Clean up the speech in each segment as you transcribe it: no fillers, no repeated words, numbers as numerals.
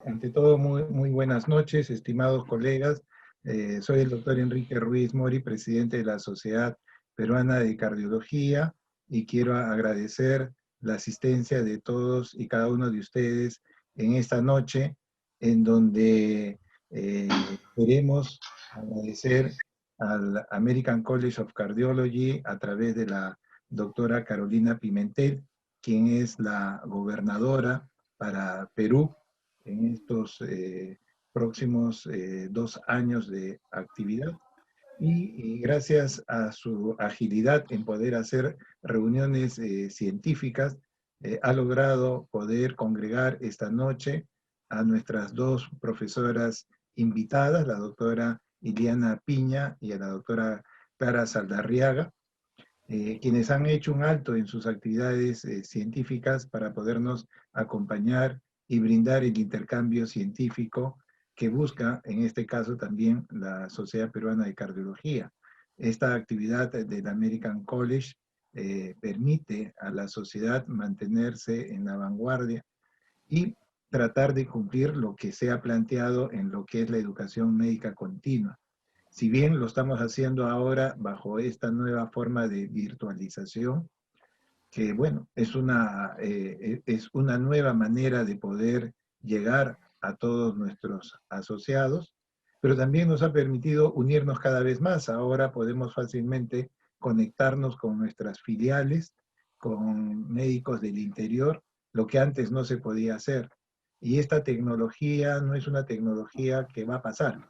Ante todo, muy buenas noches, estimados colegas. Soy el doctor Enrique Ruiz Mori, presidente de la Sociedad Peruana de Cardiología, y quiero agradecer la asistencia de todos y cada uno de ustedes en esta noche, en donde queremos agradecer al American College of Cardiology a través de la doctora Carolina Pimentel, quien es la gobernadora para Perú en estos próximos 2 años de actividad. Y gracias a su agilidad en poder hacer reuniones científicas, ha logrado poder congregar esta noche a nuestras dos profesoras invitadas, la doctora Iliana Piña y a la doctora Clara Saldarriaga, quienes han hecho un alto en sus actividades científicas para podernos acompañar y brindar el intercambio científico que busca, en este caso también, la Sociedad Peruana de Cardiología. Esta actividad del American College permite a la sociedad mantenerse en la vanguardia y tratar de cumplir lo que se ha planteado en lo que es la educación médica continua. Si bien lo estamos haciendo ahora bajo esta nueva forma de virtualización, que bueno, es una nueva manera de poder llegar a todos nuestros asociados, pero también nos ha permitido unirnos cada vez más. Ahora podemos fácilmente conectarnos con nuestras filiales, con médicos del interior, lo que antes no se podía hacer. Y esta tecnología no es una tecnología que va a pasar.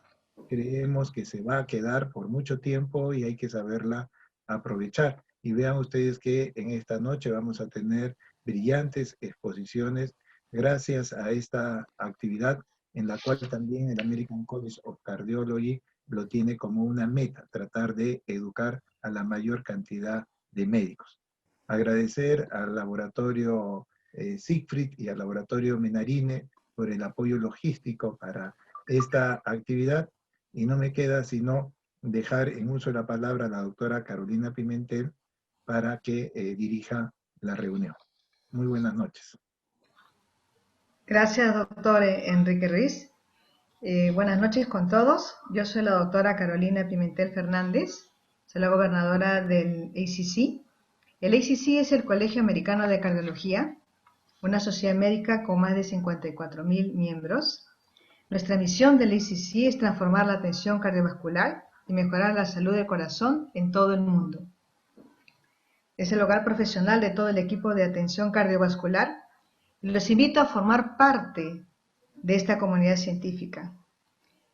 Creemos que se va a quedar por mucho tiempo y hay que saberla aprovechar. Y vean ustedes que en esta noche vamos a tener brillantes exposiciones gracias a esta actividad en la cual también el American College of Cardiology lo tiene como una meta, tratar de educar a la mayor cantidad de médicos. Agradecer al laboratorio Siegfried y al laboratorio Menarine por el apoyo logístico para esta actividad, y no me queda sino dejar en uso la palabra a la doctora Carolina Pimentel para que dirija la reunión. Muy buenas noches. Gracias, doctor Enrique Ruiz. Buenas noches con todos. Yo soy la doctora Carolina Pimentel Fernández, soy la gobernadora del ACC. El ACC es el Colegio Americano de Cardiología, una sociedad médica con más de 54.000 miembros. Nuestra misión del ACC es transformar la atención cardiovascular y mejorar la salud del corazón en todo el mundo. Es el hogar profesional de todo el equipo de atención cardiovascular. Los invito a formar parte de esta comunidad científica.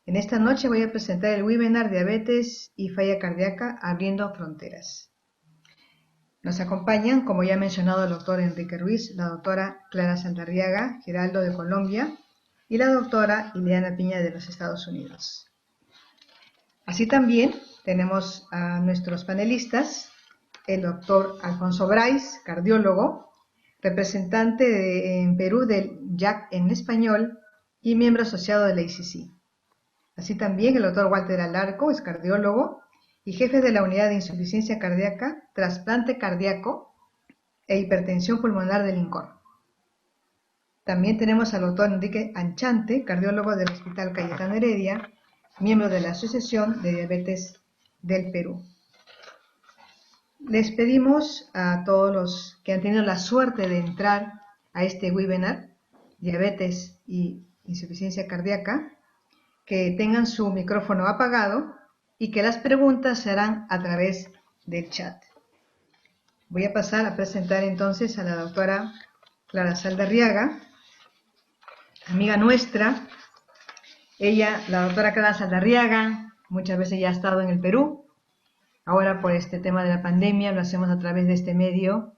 En esta noche voy a presentar el webinar Diabetes y Falla Cardíaca Abriendo Fronteras. Nos acompañan, como ya ha mencionado el doctor Enrique Ruiz, la doctora Clara Saldarriaga, Geraldo de Colombia, y la doctora Ileana Piña de los Estados Unidos. Así también tenemos a nuestros panelistas, el doctor Alfonso Brais, cardiólogo, representante en Perú del JAC en español y miembro asociado de la ACC. Así también el doctor Walter Alarco es cardiólogo y jefe de la unidad de insuficiencia cardíaca, trasplante cardíaco e hipertensión pulmonar del INCOR. También tenemos al doctor Enrique Anchante, cardiólogo del Hospital Cayetano Heredia, miembro de la Asociación de Diabetes del Perú. Les pedimos a todos los que han tenido la suerte de entrar a este webinar, Diabetes y Insuficiencia Cardíaca, que tengan su micrófono apagado y que las preguntas se harán a través del chat. Voy a pasar a presentar entonces a la doctora Clara Saldarriaga, amiga nuestra. Ella, la doctora Clara Saldarriaga, muchas veces ya ha estado en el Perú. Ahora por este tema de la pandemia lo hacemos a través de este medio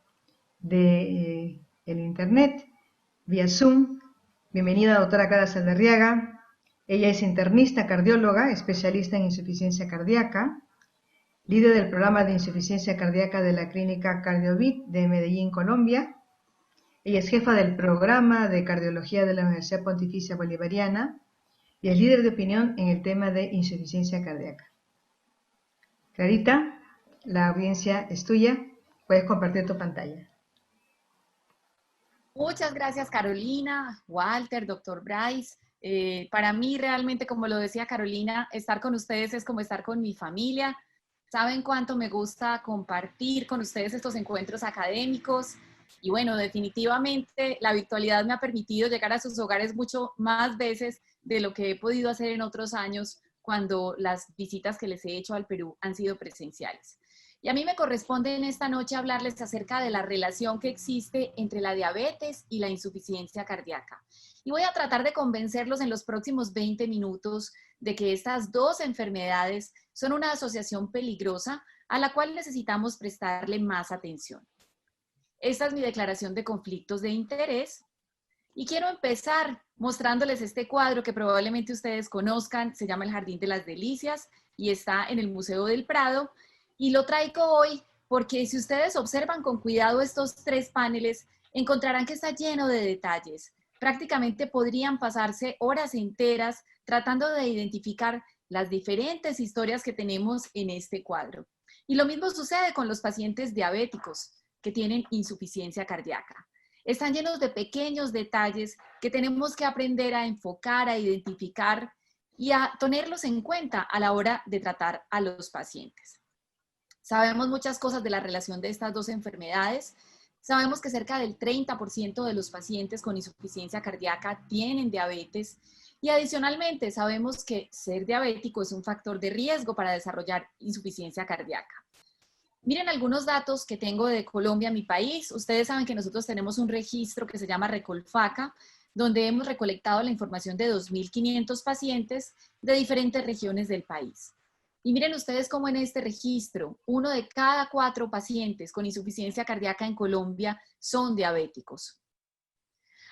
de el internet, vía Zoom. Bienvenida, doctora Clara Saldarriaga. Ella es internista cardióloga, especialista en insuficiencia cardíaca, líder del programa de insuficiencia cardíaca de la clínica CardioVit de Medellín, Colombia. Ella es jefa del programa de cardiología de la Universidad Pontificia Bolivariana y es líder de opinión en el tema de insuficiencia cardíaca. Clarita, la audiencia es tuya. Puedes compartir tu pantalla. Muchas gracias, Carolina, Walter, doctor Brais. Para mí realmente, como lo decía Carolina, estar con ustedes es como estar con mi familia. Saben cuánto me gusta compartir con ustedes estos encuentros académicos. Y bueno, definitivamente la virtualidad me ha permitido llegar a sus hogares mucho más veces de lo que he podido hacer en otros años cuando las visitas que les he hecho al Perú han sido presenciales. Y a mí me corresponde en esta noche hablarles acerca de la relación que existe entre la diabetes y la insuficiencia cardíaca. Y voy a tratar de convencerlos en los próximos 20 minutos de que estas dos enfermedades son una asociación peligrosa a la cual necesitamos prestarle más atención. Esta es mi declaración de conflictos de interés y quiero empezar mostrándoles este cuadro que probablemente ustedes conozcan, se llama El Jardín de las Delicias y está en el Museo del Prado, y lo traigo hoy porque si ustedes observan con cuidado estos tres paneles, encontrarán que está lleno de detalles. Prácticamente podrían pasarse horas enteras tratando de identificar las diferentes historias que tenemos en este cuadro. Y lo mismo sucede con los pacientes diabéticos que tienen insuficiencia cardíaca. Están llenos de pequeños detalles que tenemos que aprender a enfocar, a identificar y a tenerlos en cuenta a la hora de tratar a los pacientes. Sabemos muchas cosas de la relación de estas dos enfermedades. Sabemos que cerca del 30% de los pacientes con insuficiencia cardíaca tienen diabetes y adicionalmente sabemos que ser diabético es un factor de riesgo para desarrollar insuficiencia cardíaca. Miren algunos datos que tengo de Colombia, mi país. Ustedes saben que nosotros tenemos un registro que se llama Recolfaca, donde hemos recolectado la información de 2.500 pacientes de diferentes regiones del país. Y miren ustedes cómo en este registro, 1 de cada 4 pacientes con insuficiencia cardíaca en Colombia son diabéticos.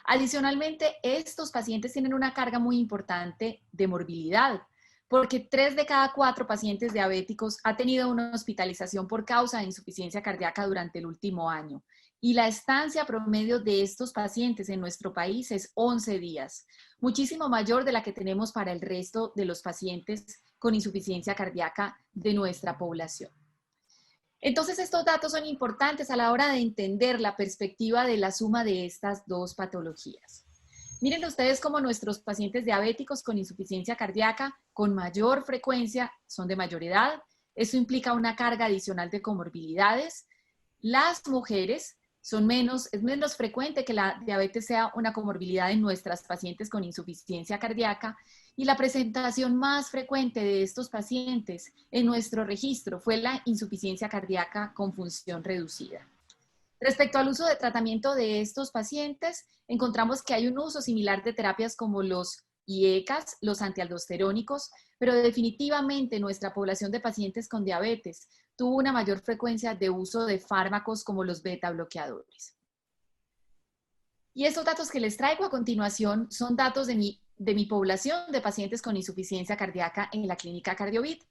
Adicionalmente, estos pacientes tienen una carga muy importante de morbilidad, porque 3 de cada 4 pacientes diabéticos ha tenido una hospitalización por causa de insuficiencia cardíaca durante el último año. Y la estancia promedio de estos pacientes en nuestro país es 11 días, muchísimo mayor de la que tenemos para el resto de los pacientes con insuficiencia cardíaca de nuestra población. Entonces, estos datos son importantes a la hora de entender la perspectiva de la suma de estas dos patologías. Miren ustedes cómo nuestros pacientes diabéticos con insuficiencia cardíaca con mayor frecuencia son de mayor edad. Eso implica una carga adicional de comorbilidades. Las mujeres es menos frecuente que la diabetes sea una comorbilidad en nuestras pacientes con insuficiencia cardíaca, y la presentación más frecuente de estos pacientes en nuestro registro fue la insuficiencia cardíaca con función reducida. Respecto al uso de tratamiento de estos pacientes, encontramos que hay un uso similar de terapias como los IECAS, los antialdosterónicos, pero definitivamente nuestra población de pacientes con diabetes tuvo una mayor frecuencia de uso de fármacos como los beta bloqueadores. Y estos datos que les traigo a continuación son datos de mi población de pacientes con insuficiencia cardíaca en la clínica Cardiovit.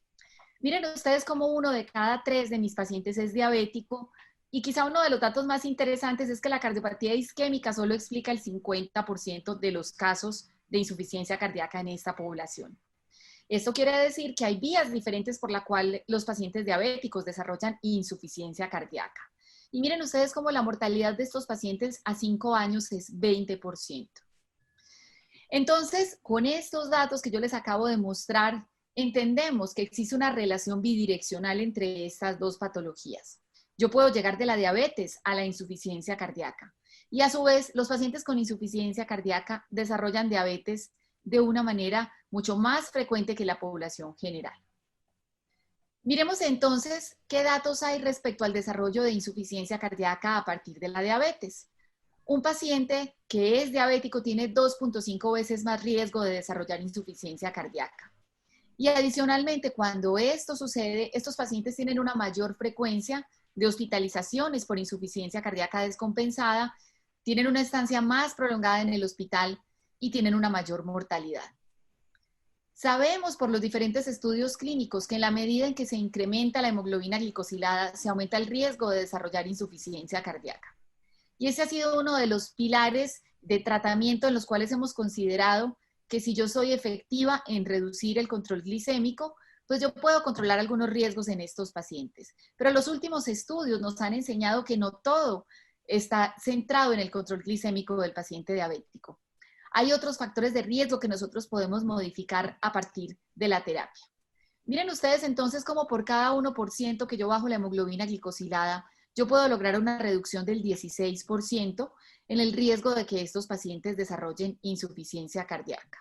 Miren ustedes cómo 1 de cada 3 de mis pacientes es diabético, y quizá uno de los datos más interesantes es que la cardiopatía isquémica solo explica el 50% de los casos de insuficiencia cardíaca en esta población. Esto quiere decir que hay vías diferentes por las cuales los pacientes diabéticos desarrollan insuficiencia cardíaca. Y miren ustedes cómo la mortalidad de estos pacientes a 5 años es 20%. Entonces, con estos datos que yo les acabo de mostrar, entendemos que existe una relación bidireccional entre estas dos patologías. Yo puedo llegar de la diabetes a la insuficiencia cardíaca. Y a su vez, los pacientes con insuficiencia cardíaca desarrollan diabetes de una manera mucho más frecuente que la población general. Miremos entonces qué datos hay respecto al desarrollo de insuficiencia cardíaca a partir de la diabetes. Un paciente que es diabético tiene 2.5 veces más riesgo de desarrollar insuficiencia cardíaca. Y adicionalmente, cuando esto sucede, estos pacientes tienen una mayor frecuencia de hospitalizaciones por insuficiencia cardíaca descompensada, tienen una estancia más prolongada en el hospital y tienen una mayor mortalidad. Sabemos por los diferentes estudios clínicos que en la medida en que se incrementa la hemoglobina glicosilada, se aumenta el riesgo de desarrollar insuficiencia cardíaca. Y ese ha sido uno de los pilares de tratamiento en los cuales hemos considerado que si yo soy efectiva en reducir el control glicémico, pues yo puedo controlar algunos riesgos en estos pacientes. Pero los últimos estudios nos han enseñado que no todo está centrado en el control glicémico del paciente diabético. hay otros factores de riesgo que nosotros podemos modificar a partir de la terapia. Miren ustedes entonces cómo por cada 1% que yo bajo la hemoglobina glicosilada, yo puedo lograr una reducción del 16% en el riesgo de que estos pacientes desarrollen insuficiencia cardíaca.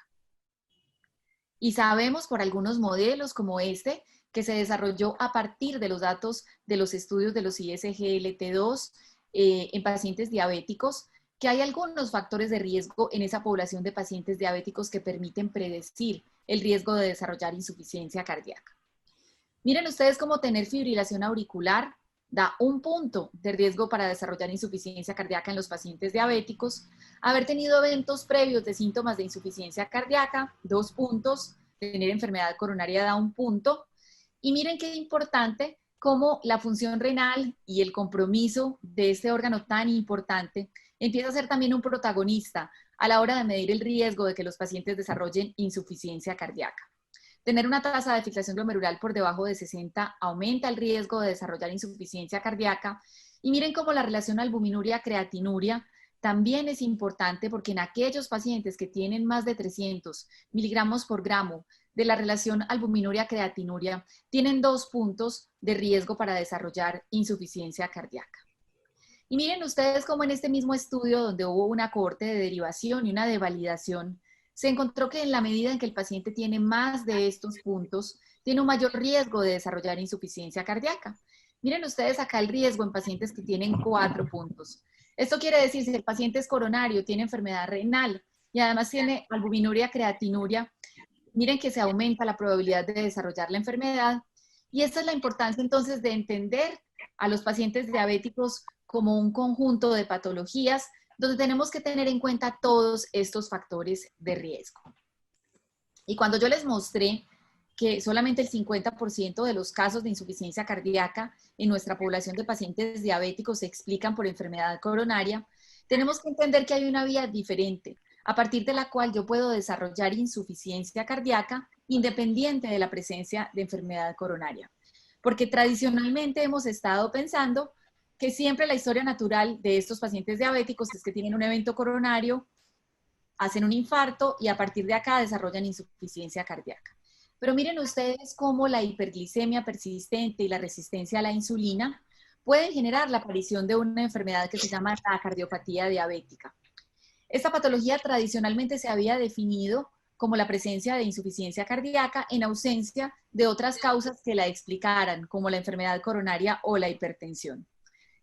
Y sabemos por algunos modelos como este, que se desarrolló a partir de los datos de los estudios de los ISGLT2 en pacientes diabéticos, que hay algunos factores de riesgo en esa población de pacientes diabéticos que permiten predecir el riesgo de desarrollar insuficiencia cardíaca. Miren ustedes cómo tener fibrilación auricular da 1 punto de riesgo para desarrollar insuficiencia cardíaca en los pacientes diabéticos, haber tenido eventos previos de síntomas de insuficiencia cardíaca, 2 puntos, tener enfermedad coronaria da 1 punto, y miren qué importante cómo la función renal y el compromiso de este órgano tan importante empieza a ser también un protagonista a la hora de medir el riesgo de que los pacientes desarrollen insuficiencia cardíaca. Tener una tasa de filtración glomerular por debajo de 60 aumenta el riesgo de desarrollar insuficiencia cardíaca. Y miren cómo la relación albuminuria-creatinuria también es importante porque en aquellos pacientes que tienen más de 300 miligramos por gramo de la relación albuminuria-creatinuria tienen 2 puntos de riesgo para desarrollar insuficiencia cardíaca. Y miren ustedes cómo en este mismo estudio donde hubo una cohorte de derivación y una de validación, se encontró que en la medida en que el paciente tiene más de estos puntos, tiene un mayor riesgo de desarrollar insuficiencia cardíaca. Miren ustedes acá el riesgo en pacientes que tienen 4 puntos. Esto quiere decir, si el paciente es coronario, tiene enfermedad renal y además tiene albuminuria, creatinuria, miren que se aumenta la probabilidad de desarrollar la enfermedad. Y esta es la importancia entonces de entender a los pacientes diabéticos como un conjunto de patologías donde tenemos que tener en cuenta todos estos factores de riesgo. Y cuando yo les mostré que solamente el 50% de los casos de insuficiencia cardíaca en nuestra población de pacientes diabéticos se explican por enfermedad coronaria, tenemos que entender que hay una vía diferente, a partir de la cual yo puedo desarrollar insuficiencia cardíaca independiente de la presencia de enfermedad coronaria. Porque tradicionalmente hemos estado pensando que siempre la historia natural de estos pacientes diabéticos es que tienen un evento coronario, hacen un infarto y a partir de acá desarrollan insuficiencia cardíaca. Pero miren ustedes cómo la hiperglicemia persistente y la resistencia a la insulina pueden generar la aparición de una enfermedad que se llama la cardiopatía diabética. Esta patología tradicionalmente se había definido como la presencia de insuficiencia cardíaca en ausencia de otras causas que la explicaran, como la enfermedad coronaria o la hipertensión.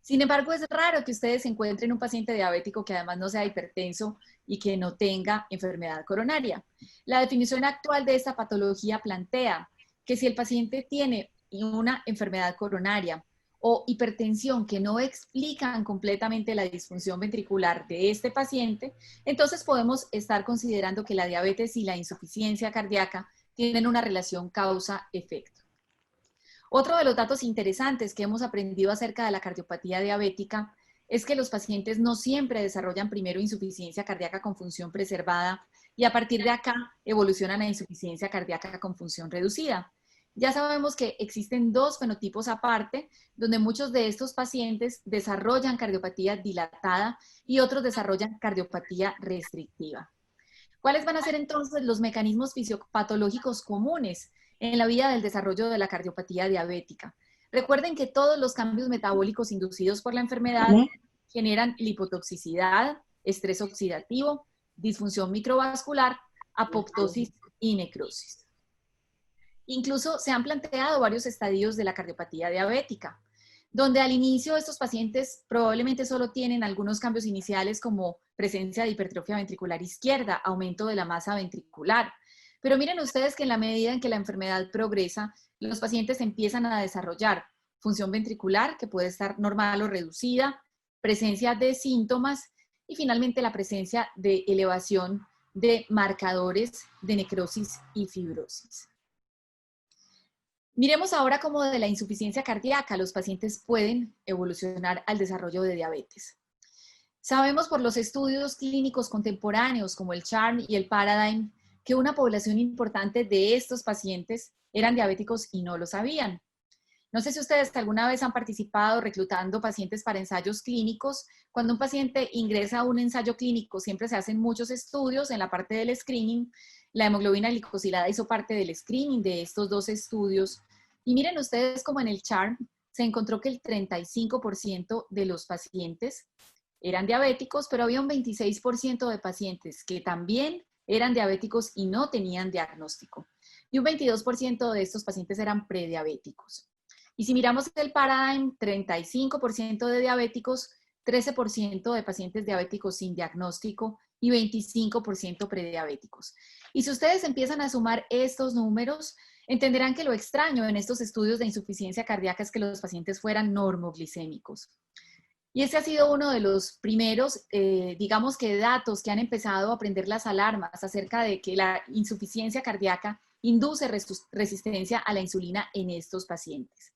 Sin embargo, es raro que ustedes encuentren un paciente diabético que además no sea hipertenso y que no tenga enfermedad coronaria. La definición actual de esta patología plantea que si el paciente tiene una enfermedad coronaria o hipertensión que no explican completamente la disfunción ventricular de este paciente, entonces podemos estar considerando que la diabetes y la insuficiencia cardíaca tienen una relación causa-efecto. Otro de los datos interesantes que hemos aprendido acerca de la cardiopatía diabética es que los pacientes no siempre desarrollan primero insuficiencia cardíaca con función preservada y a partir de acá evolucionan a insuficiencia cardíaca con función reducida. Ya sabemos que existen 2 fenotipos aparte, donde muchos de estos pacientes desarrollan cardiopatía dilatada y otros desarrollan cardiopatía restrictiva. ¿Cuáles van a ser entonces los mecanismos fisiopatológicos comunes en la vía del desarrollo de la cardiopatía diabética? Recuerden que todos los cambios metabólicos inducidos por la enfermedad generan lipotoxicidad, estrés oxidativo, disfunción microvascular, apoptosis y necrosis. Incluso se han planteado varios estadios de la cardiopatía diabética, donde al inicio estos pacientes probablemente solo tienen algunos cambios iniciales como presencia de hipertrofia ventricular izquierda, aumento de la masa ventricular. Pero miren ustedes que en la medida en que la enfermedad progresa, los pacientes empiezan a desarrollar función ventricular, que puede estar normal o reducida, presencia de síntomas y finalmente la presencia de elevación de marcadores de necrosis y fibrosis. Miremos ahora cómo de la insuficiencia cardíaca los pacientes pueden evolucionar al desarrollo de diabetes. Sabemos por los estudios clínicos contemporáneos como el CHARM y el PARADIGM que una población importante de estos pacientes eran diabéticos y no lo sabían. No sé si ustedes alguna vez han participado reclutando pacientes para ensayos clínicos. Cuando un paciente ingresa a un ensayo clínico, siempre se hacen muchos estudios en la parte del screening. La hemoglobina glicosilada hizo parte del screening de estos 2 estudios. Y miren ustedes como en el chart se encontró que el 35% de los pacientes eran diabéticos, pero había un 26% de pacientes que también eran diabéticos y no tenían diagnóstico. Y un 22% de estos pacientes eran prediabéticos. Y si miramos el paradigm, 35% de diabéticos, 13% de pacientes diabéticos sin diagnóstico y 25% prediabéticos. Y si ustedes empiezan a sumar estos números, entenderán que lo extraño en estos estudios de insuficiencia cardíaca es que los pacientes fueran normoglicémicos. Y ese ha sido uno de los primeros, digamos que datos que han empezado a prender las alarmas acerca de que la insuficiencia cardíaca induce resistencia a la insulina en estos pacientes.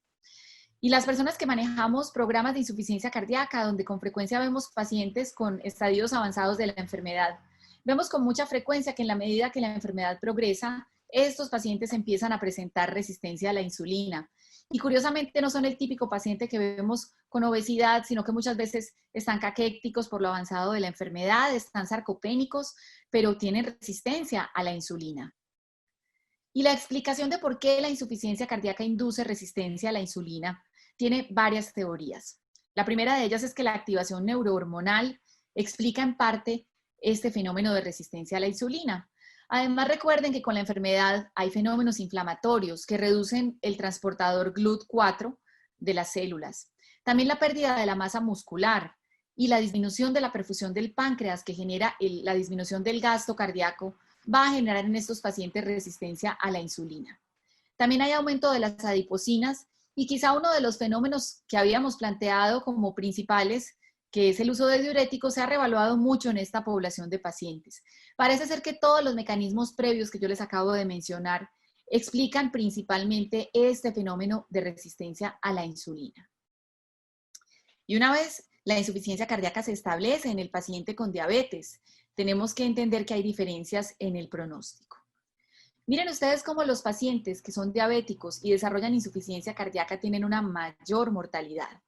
Y las personas que manejamos programas de insuficiencia cardíaca, donde con frecuencia vemos pacientes con estadios avanzados de la enfermedad, vemos con mucha frecuencia que en la medida que la enfermedad progresa, estos pacientes empiezan a presentar resistencia a la insulina. Y curiosamente no son el típico paciente que vemos con obesidad, sino que muchas veces están caquéticos por lo avanzado de la enfermedad, están sarcopénicos, pero tienen resistencia a la insulina. Y la explicación de por qué la insuficiencia cardíaca induce resistencia a la insulina tiene varias teorías. La primera de ellas es que la activación neurohormonal explica en parte este fenómeno de resistencia a la insulina. Además, recuerden que con la enfermedad hay fenómenos inflamatorios que reducen el transportador GLUT4 de las células. También la pérdida de la masa muscular y la disminución de la perfusión del páncreas, que genera la disminución del gasto cardíaco, va a generar en estos pacientes resistencia a la insulina. También hay aumento de las adiposinas y quizá uno de los fenómenos que habíamos planteado como principales, que es el uso de diuréticos, se ha revaluado mucho en esta población de pacientes. Parece ser que todos los mecanismos previos que yo les acabo de mencionar explican principalmente este fenómeno de resistencia a la insulina. Y una vez la insuficiencia cardíaca se establece en el paciente con diabetes, tenemos que entender que hay diferencias en el pronóstico. Miren ustedes cómo los pacientes que son diabéticos y desarrollan insuficiencia cardíaca tienen una mayor mortalidad.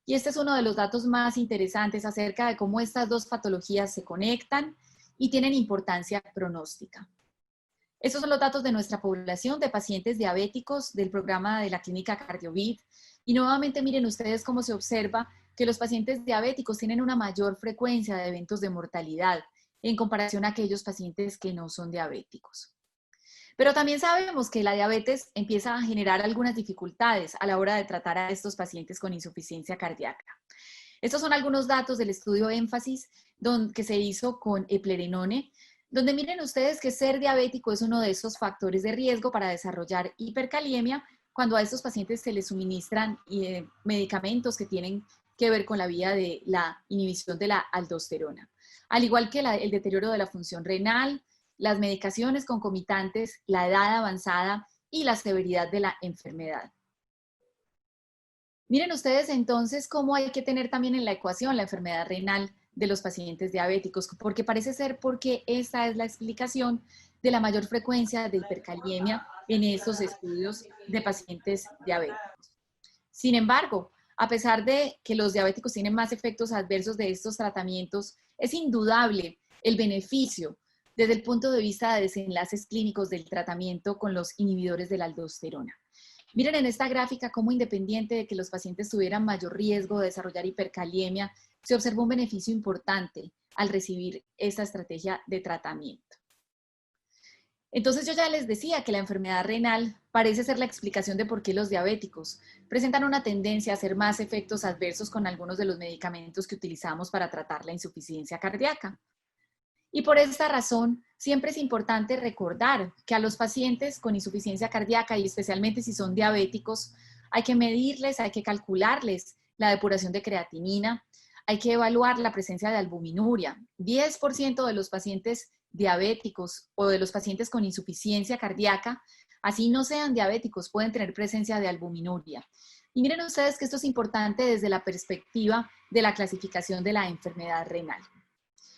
Y este es uno de los datos más interesantes acerca de cómo estas dos patologías se conectan y tienen importancia pronóstica. Estos son los datos de nuestra población de pacientes diabéticos del programa de la clínica CardioVit. Y nuevamente miren ustedes cómo se observa que los pacientes diabéticos tienen una mayor frecuencia de eventos de mortalidad en comparación a aquellos pacientes que no son diabéticos. Pero también sabemos que la diabetes empieza a generar algunas dificultades a la hora de tratar a estos pacientes con insuficiencia cardíaca. Estos son algunos datos del estudio énfasis que se hizo con eplerenone, donde miren ustedes que ser diabético es uno de esos factores de riesgo para desarrollar hipercaliemia cuando a estos pacientes se les suministran medicamentos que tienen que ver con la vía de la inhibición de la aldosterona, al igual que el deterioro de la función renal, las medicaciones concomitantes, la edad avanzada y la severidad de la enfermedad. Miren ustedes entonces cómo hay que tener también en la ecuación la enfermedad renal de los pacientes diabéticos, porque parece ser porque esta es la explicación de la mayor frecuencia de hipercaliemia en estos estudios de pacientes diabéticos. Sin embargo, a pesar de que los diabéticos tienen más efectos adversos de estos tratamientos, es indudable el beneficio desde el punto de vista de desenlaces clínicos del tratamiento con los inhibidores de la aldosterona. Miren en esta gráfica cómo, independiente de que los pacientes tuvieran mayor riesgo de desarrollar hipercaliemia, se observó un beneficio importante al recibir esta estrategia de tratamiento. Entonces yo ya les decía que la enfermedad renal parece ser la explicación de por qué los diabéticos presentan una tendencia a hacer más efectos adversos con algunos de los medicamentos que utilizamos para tratar la insuficiencia cardíaca. Y por esta razón, siempre es importante recordar que a los pacientes con insuficiencia cardíaca, y especialmente si son diabéticos, hay que medirles, hay que calcularles la depuración de creatinina, hay que evaluar la presencia de albuminuria. 10% de los pacientes diabéticos o de los pacientes con insuficiencia cardíaca, así no sean diabéticos, pueden tener presencia de albuminuria. Y miren ustedes que esto es importante desde la perspectiva de la clasificación de la enfermedad renal,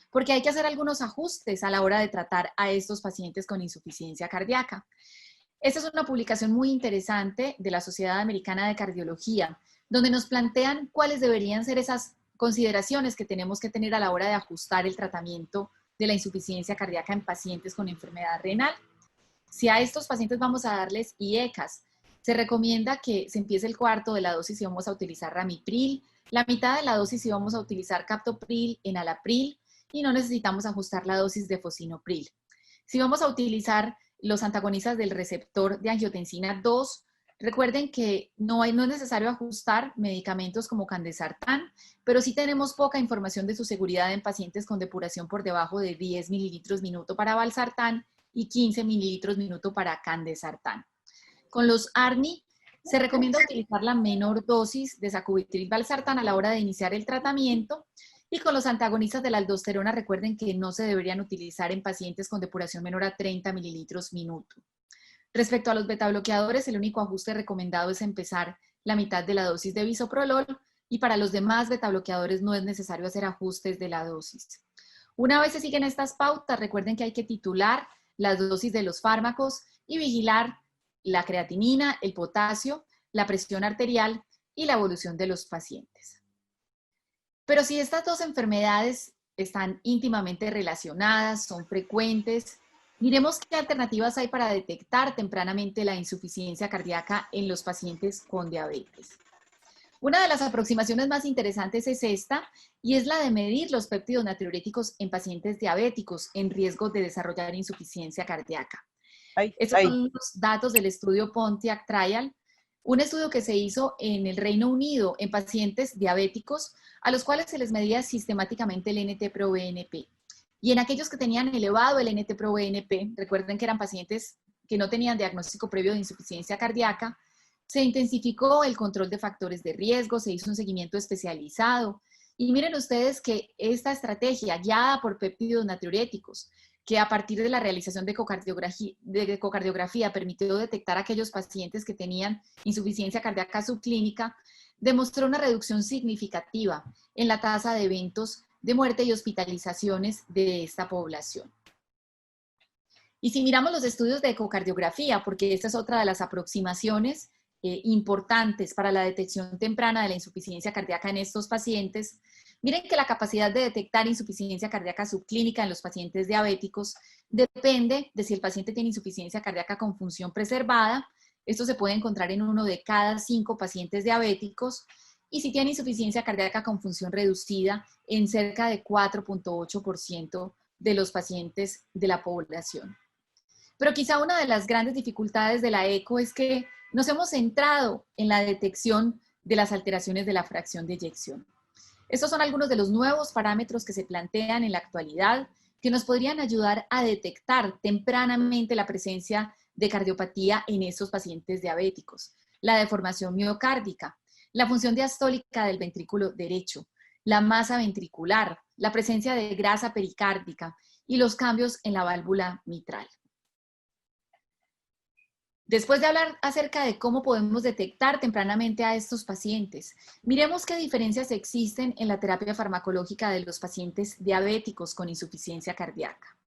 porque hay que hacer algunos ajustes a la hora de tratar a estos pacientes con insuficiencia cardíaca. Esta es una publicación muy interesante de la Sociedad Americana de Cardiología, donde nos plantean cuáles deberían ser esas consideraciones que tenemos que tener a la hora de ajustar el tratamiento de la insuficiencia cardíaca en pacientes con enfermedad renal. Si a estos pacientes vamos a darles IECAS, se recomienda que se empiece el cuarto de la dosis si vamos a utilizar ramipril, la mitad de la dosis si vamos a utilizar captopril, enalapril, y no necesitamos ajustar la dosis de fosinopril. Si vamos a utilizar los antagonistas del receptor de angiotensina 2, recuerden que no es necesario ajustar medicamentos como candesartán, pero sí tenemos poca información de su seguridad en pacientes con depuración por debajo de 10 mililitros minuto para valsartán y 15 mililitros minuto para candesartán. Con los ARNI se recomienda utilizar la menor dosis de sacubitril/valsartán a la hora de iniciar el tratamiento, y con los antagonistas de la aldosterona recuerden que no se deberían utilizar en pacientes con depuración menor a 30 mililitros minuto. Respecto a los betabloqueadores, el único ajuste recomendado es empezar la mitad de la dosis de bisoprolol, y para los demás betabloqueadores no es necesario hacer ajustes de la dosis. Una vez se siguen estas pautas, recuerden que hay que titular las dosis de los fármacos y vigilar la creatinina, el potasio, la presión arterial y la evolución de los pacientes. Pero si estas dos enfermedades están íntimamente relacionadas, son frecuentes, miremos qué alternativas hay para detectar tempranamente la insuficiencia cardíaca en los pacientes con diabetes. Una de las aproximaciones más interesantes es esta, y es la de medir los péptidos natriuréticos en pacientes diabéticos en riesgo de desarrollar insuficiencia cardíaca. Estos son los datos del estudio Pontiac Trial, un estudio que se hizo en el Reino Unido en pacientes diabéticos a los cuales se les medía sistemáticamente el NT-proBNP. Y en aquellos que tenían elevado el NT-proBNP, recuerden que eran pacientes que no tenían diagnóstico previo de insuficiencia cardíaca, se intensificó el control de factores de riesgo, se hizo un seguimiento especializado. Y miren ustedes que esta estrategia guiada por péptidos natriuréticos, que a partir de la realización de ecocardiografía permitió detectar a aquellos pacientes que tenían insuficiencia cardíaca subclínica, demostró una reducción significativa en la tasa de eventos de muerte y hospitalizaciones de esta población. Y si miramos los estudios de ecocardiografía, porque esta es otra de las aproximaciones importantes para la detección temprana de la insuficiencia cardíaca en estos pacientes, miren que la capacidad de detectar insuficiencia cardíaca subclínica en los pacientes diabéticos depende de si el paciente tiene insuficiencia cardíaca con función preservada. Esto se puede encontrar en 1 de cada 5 pacientes diabéticos, y si tiene insuficiencia cardíaca con función reducida en cerca de 4.8% de los pacientes de la población. Pero quizá una de las grandes dificultades de la eco es que nos hemos centrado en la detección de las alteraciones de la fracción de eyección. Estos son algunos de los nuevos parámetros que se plantean en la actualidad que nos podrían ayudar a detectar tempranamente la presencia de cardiopatía en estos pacientes diabéticos. La deformación miocárdica, la función diastólica del ventrículo derecho, la masa ventricular, la presencia de grasa pericárdica y los cambios en la válvula mitral. Después de hablar acerca de cómo podemos detectar tempranamente a estos pacientes, miremos qué diferencias existen en la terapia farmacológica de los pacientes diabéticos con insuficiencia cardíaca.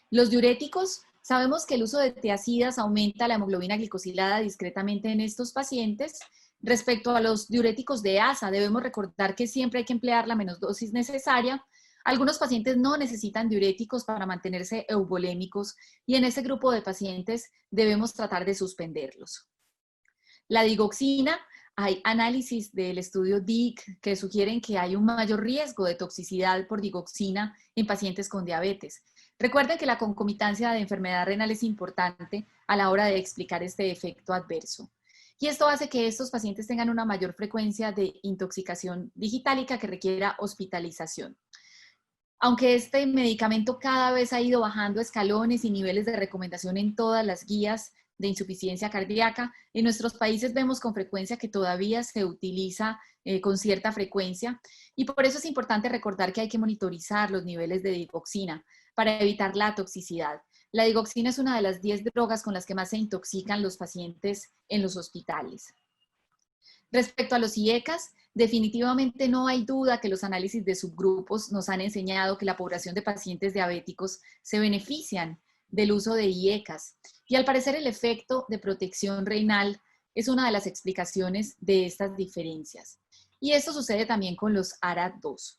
Los diuréticos, sabemos que el uso de tiazidas aumenta la hemoglobina glicosilada discretamente en estos pacientes. Respecto a los diuréticos de ASA, debemos recordar que siempre hay que emplear la menos dosis necesaria. Algunos pacientes no necesitan diuréticos para mantenerse eubolémicos, y en este grupo de pacientes debemos tratar de suspenderlos. La digoxina, hay análisis del estudio DIC que sugieren que hay un mayor riesgo de toxicidad por digoxina en pacientes con diabetes. Recuerden que la concomitancia de enfermedad renal es importante a la hora de explicar este efecto adverso. Y esto hace que estos pacientes tengan una mayor frecuencia de intoxicación digitálica que requiera hospitalización. Aunque este medicamento cada vez ha ido bajando escalones y niveles de recomendación en todas las guías de insuficiencia cardíaca, en nuestros países vemos con frecuencia que todavía se utiliza con cierta frecuencia, y por eso es importante recordar que hay que monitorizar los niveles de digoxina para evitar la toxicidad. La digoxina es una de las 10 drogas con las que más se intoxican los pacientes en los hospitales. Respecto a los IECAS, definitivamente no hay duda que los análisis de subgrupos nos han enseñado que la población de pacientes diabéticos se benefician del uso de IECAS. Y al parecer el efecto de protección renal es una de las explicaciones de estas diferencias. Y esto sucede también con los ARA2.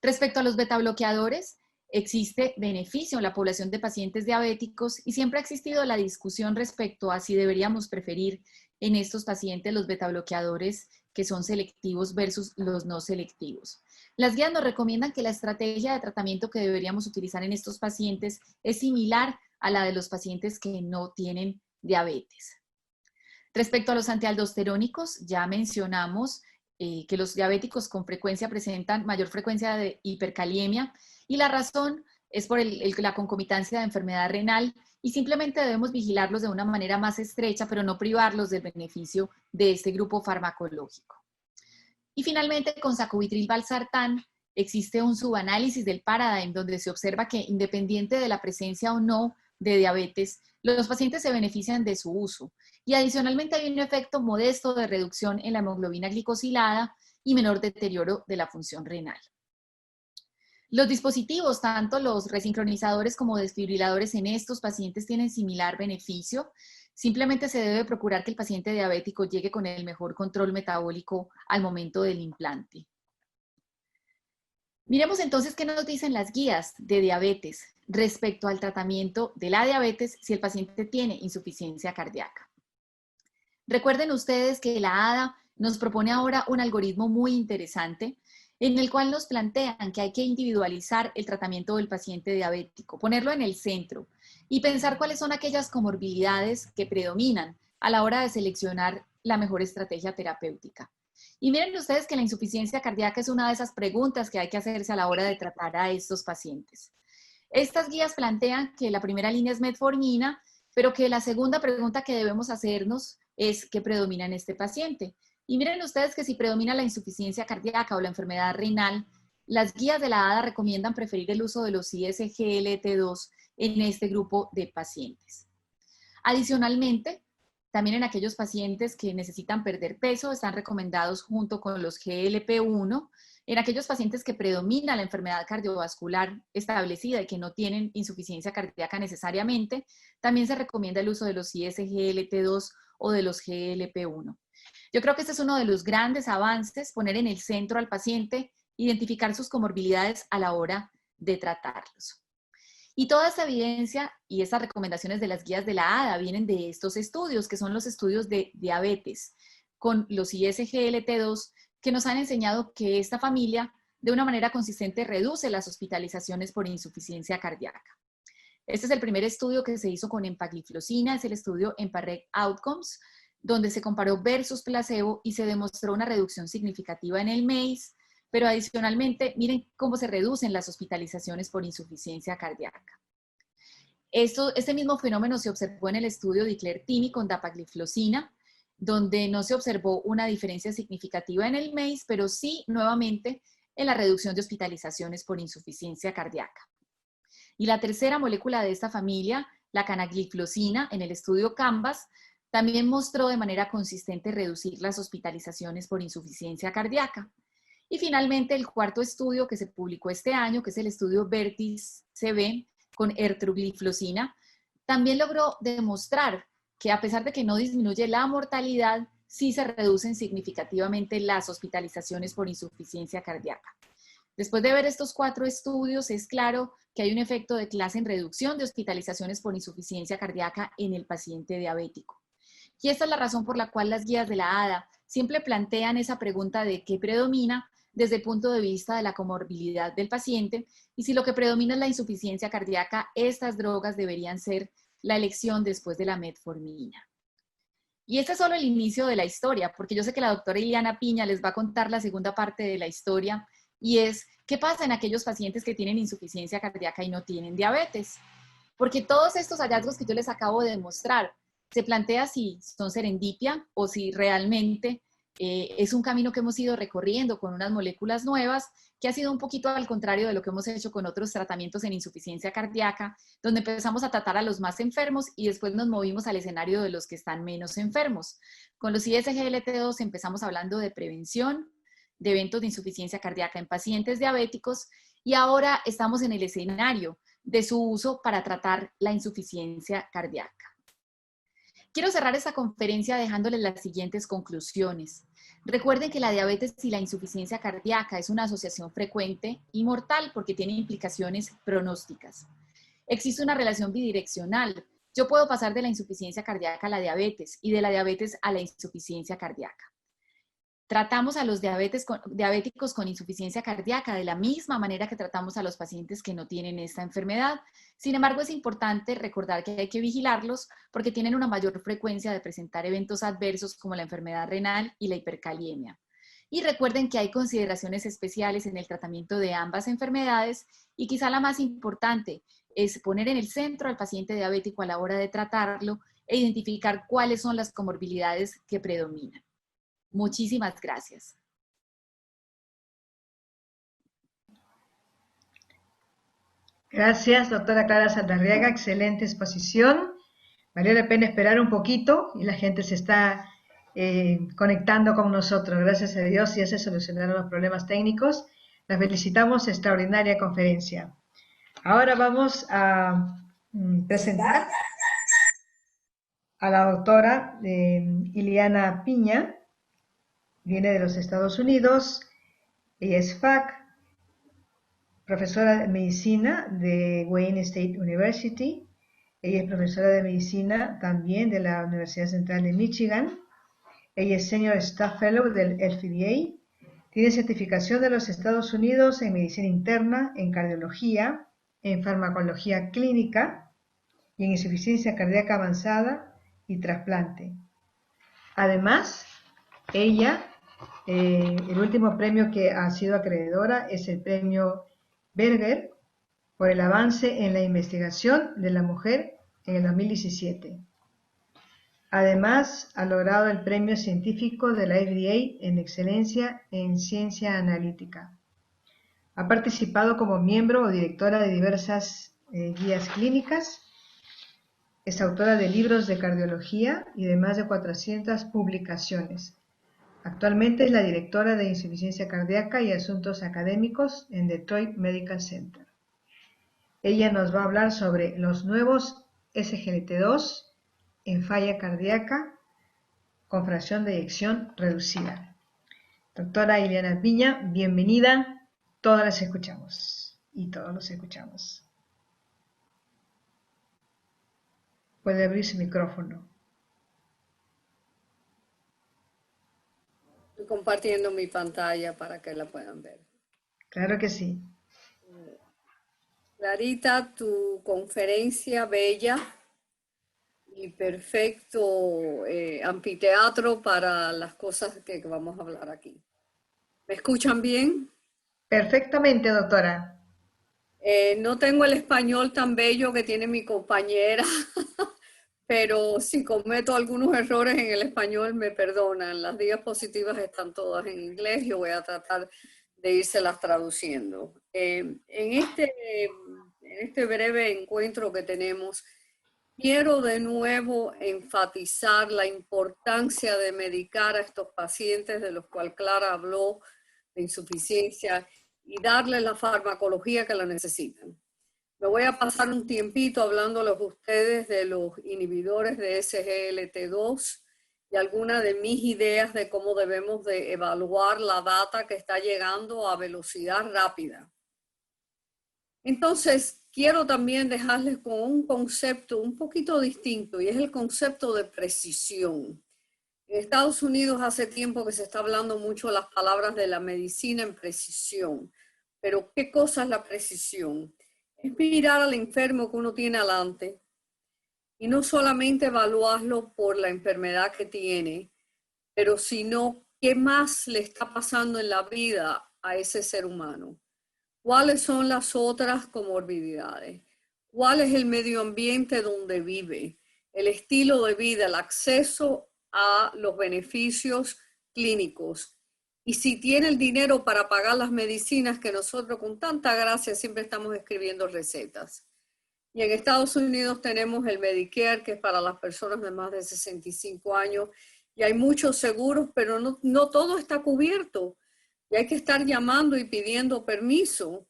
Respecto a los betabloqueadores, existe beneficio en la población de pacientes diabéticos y siempre ha existido la discusión respecto a si deberíamos preferir en estos pacientes los betabloqueadores que son selectivos versus los no selectivos. Las guías nos recomiendan que la estrategia de tratamiento que deberíamos utilizar en estos pacientes es similar a la de los pacientes que no tienen diabetes. Respecto a los antialdosterónicos, ya mencionamos que los diabéticos con frecuencia presentan mayor frecuencia de hipercaliemia y la razón es por la concomitancia de enfermedad renal y simplemente debemos vigilarlos de una manera más estrecha, pero no privarlos del beneficio de este grupo farmacológico. Y finalmente, con sacubitril/valsartán existe un subanálisis del Paradigm donde se observa que independiente de la presencia o no de diabetes, los pacientes se benefician de su uso. Y adicionalmente hay un efecto modesto de reducción en la hemoglobina glicosilada y menor deterioro de la función renal. Los dispositivos, tanto los resincronizadores como desfibriladores en estos pacientes tienen similar beneficio. Simplemente se debe procurar que el paciente diabético llegue con el mejor control metabólico al momento del implante. Miremos entonces qué nos dicen las guías de diabetes respecto al tratamiento de la diabetes si el paciente tiene insuficiencia cardíaca. Recuerden ustedes que la ADA nos propone ahora un algoritmo muy interesante en el cual nos plantean que hay que individualizar el tratamiento del paciente diabético, ponerlo en el centro y pensar cuáles son aquellas comorbilidades que predominan a la hora de seleccionar la mejor estrategia terapéutica. Y miren ustedes que la insuficiencia cardíaca es una de esas preguntas que hay que hacerse a la hora de tratar a estos pacientes. Estas guías plantean que la primera línea es metformina, pero que la segunda pregunta que debemos hacernos es qué predomina en este paciente. Y miren ustedes que si predomina la insuficiencia cardíaca o la enfermedad renal, las guías de la ADA recomiendan preferir el uso de los ISGLT2 en este grupo de pacientes. Adicionalmente, también en aquellos pacientes que necesitan perder peso, están recomendados junto con los GLP-1. En aquellos pacientes que predomina la enfermedad cardiovascular establecida y que no tienen insuficiencia cardíaca necesariamente, también se recomienda el uso de los ISGLT2 o de los GLP-1. Yo creo que este es uno de los grandes avances, poner en el centro al paciente, identificar sus comorbilidades a la hora de tratarlos. Y toda esta evidencia y estas recomendaciones de las guías de la ADA vienen de estos estudios, que son los estudios de diabetes con los ISGLT2, que nos han enseñado que esta familia de una manera consistente reduce las hospitalizaciones por insuficiencia cardíaca. Este es el primer estudio que se hizo con empagliflozina, es el estudio EMPA-REG Outcomes, donde se comparó versus placebo y se demostró una reducción significativa en el MACE, pero adicionalmente, miren cómo se reducen las hospitalizaciones por insuficiencia cardíaca. Este mismo fenómeno se observó en el estudio de Diclertimi con dapagliflozina, donde no se observó una diferencia significativa en el MACE, pero sí, nuevamente, en la reducción de hospitalizaciones por insuficiencia cardíaca. Y la tercera molécula de esta familia, la canagliflozina, en el estudio CANVAS, también mostró de manera consistente reducir las hospitalizaciones por insuficiencia cardíaca. Y finalmente, el cuarto estudio que se publicó este año, que es el estudio VERTIS-CB con ertugliflozina, también logró demostrar que a pesar de que no disminuye la mortalidad, sí se reducen significativamente las hospitalizaciones por insuficiencia cardíaca. Después de ver estos 4 estudios, es claro que hay un efecto de clase en reducción de hospitalizaciones por insuficiencia cardíaca en el paciente diabético. Y esta es la razón por la cual las guías de la ADA siempre plantean esa pregunta de qué predomina desde el punto de vista de la comorbilidad del paciente, y si lo que predomina es la insuficiencia cardíaca, estas drogas deberían ser la elección después de la metformina. Y este es solo el inicio de la historia, porque yo sé que la doctora Iliana Piña les va a contar la segunda parte de la historia, y es qué pasa en aquellos pacientes que tienen insuficiencia cardíaca y no tienen diabetes. Porque todos estos hallazgos que yo les acabo de demostrar, se plantea si son serendipia o si realmente es un camino que hemos ido recorriendo con unas moléculas nuevas, que ha sido un poquito al contrario de lo que hemos hecho con otros tratamientos en insuficiencia cardíaca, donde empezamos a tratar a los más enfermos y después nos movimos al escenario de los que están menos enfermos. Con los ISGLT2 empezamos hablando de prevención de eventos de insuficiencia cardíaca en pacientes diabéticos y ahora estamos en el escenario de su uso para tratar la insuficiencia cardíaca. Quiero cerrar esta conferencia dejándoles las siguientes conclusiones. Recuerden que la diabetes y la insuficiencia cardíaca es una asociación frecuente y mortal porque tiene implicaciones pronósticas. Existe una relación bidireccional. Yo puedo pasar de la insuficiencia cardíaca a la diabetes y de la diabetes a la insuficiencia cardíaca. Tratamos a los diabéticos con insuficiencia cardíaca de la misma manera que tratamos a los pacientes que no tienen esta enfermedad. Sin embargo, es importante recordar que hay que vigilarlos porque tienen una mayor frecuencia de presentar eventos adversos como la enfermedad renal y la hipercaliemia. Y recuerden que hay consideraciones especiales en el tratamiento de ambas enfermedades y quizá la más importante es poner en el centro al paciente diabético a la hora de tratarlo e identificar cuáles son las comorbilidades que predominan. Muchísimas gracias. Gracias, doctora Clara Saldarriaga. Excelente exposición. Valió la pena esperar un poquito y la gente se está conectando con nosotros. Gracias a Dios ya se solucionaron los problemas técnicos. La felicitamos, extraordinaria conferencia. Ahora vamos a presentar a la doctora Ileana Piña. Viene de los Estados Unidos. Ella es FAC, profesora de medicina de Wayne State University. Ella es profesora de medicina también de la Universidad Central de Michigan. Ella es Senior Staff Fellow del FDA. Tiene certificación de los Estados Unidos en medicina interna, en cardiología, en farmacología clínica y en insuficiencia cardíaca avanzada y trasplante. Además, ella, el último premio que ha sido acreedora es el premio Berger por el avance en la investigación de la mujer en el 2017. Además, ha logrado el premio científico de la FDA en excelencia en ciencia analítica. Ha participado como miembro o directora de diversas guías clínicas. Es autora de libros de cardiología y de más de 400 publicaciones. Actualmente es la directora de insuficiencia cardíaca y asuntos académicos en Detroit Medical Center. Ella nos va a hablar sobre los nuevos SGLT2 en falla cardíaca con fracción de eyección reducida. Doctora Ileana Piña, bienvenida. Todas las escuchamos y todos los escuchamos. Puede abrir su micrófono. Estoy compartiendo mi pantalla para que la puedan ver. Claro que sí. Clarita, tu conferencia bella y perfecto anfiteatro para las cosas que vamos a hablar aquí. ¿Me escuchan bien? Perfectamente, doctora. No tengo el español tan bello que tiene mi compañera, pero si cometo algunos errores en el español me perdonan. Las diapositivas están todas en inglés, yo voy a tratar de írselas traduciendo. En este breve encuentro que tenemos, quiero de nuevo enfatizar la importancia de medicar a estos pacientes de los cuales Clara habló, de insuficiencia, y darles la farmacología que la necesitan. Me voy a pasar un tiempito hablándoles a ustedes de los inhibidores de SGLT2 y algunas de mis ideas de cómo debemos de evaluar la data que está llegando a velocidad rápida. Entonces, quiero también dejarles con un concepto un poquito distinto y es el concepto de precisión. En Estados Unidos hace tiempo que se está hablando mucho las palabras de la medicina en precisión. Pero, ¿qué cosa es la precisión? Es mirar al enfermo que uno tiene alante y no solamente evaluarlo por la enfermedad que tiene, pero sino qué más le está pasando en la vida a ese ser humano. ¿Cuáles son las otras comorbilidades? ¿Cuál es el medio ambiente donde vive? El estilo de vida, el acceso a los beneficios clínicos. Y si tiene el dinero para pagar las medicinas que nosotros con tanta gracia siempre estamos escribiendo recetas. Y en Estados Unidos tenemos el Medicare, que es para las personas de más de 65 años. Y hay muchos seguros, pero no todo está cubierto. Y hay que estar llamando y pidiendo permiso.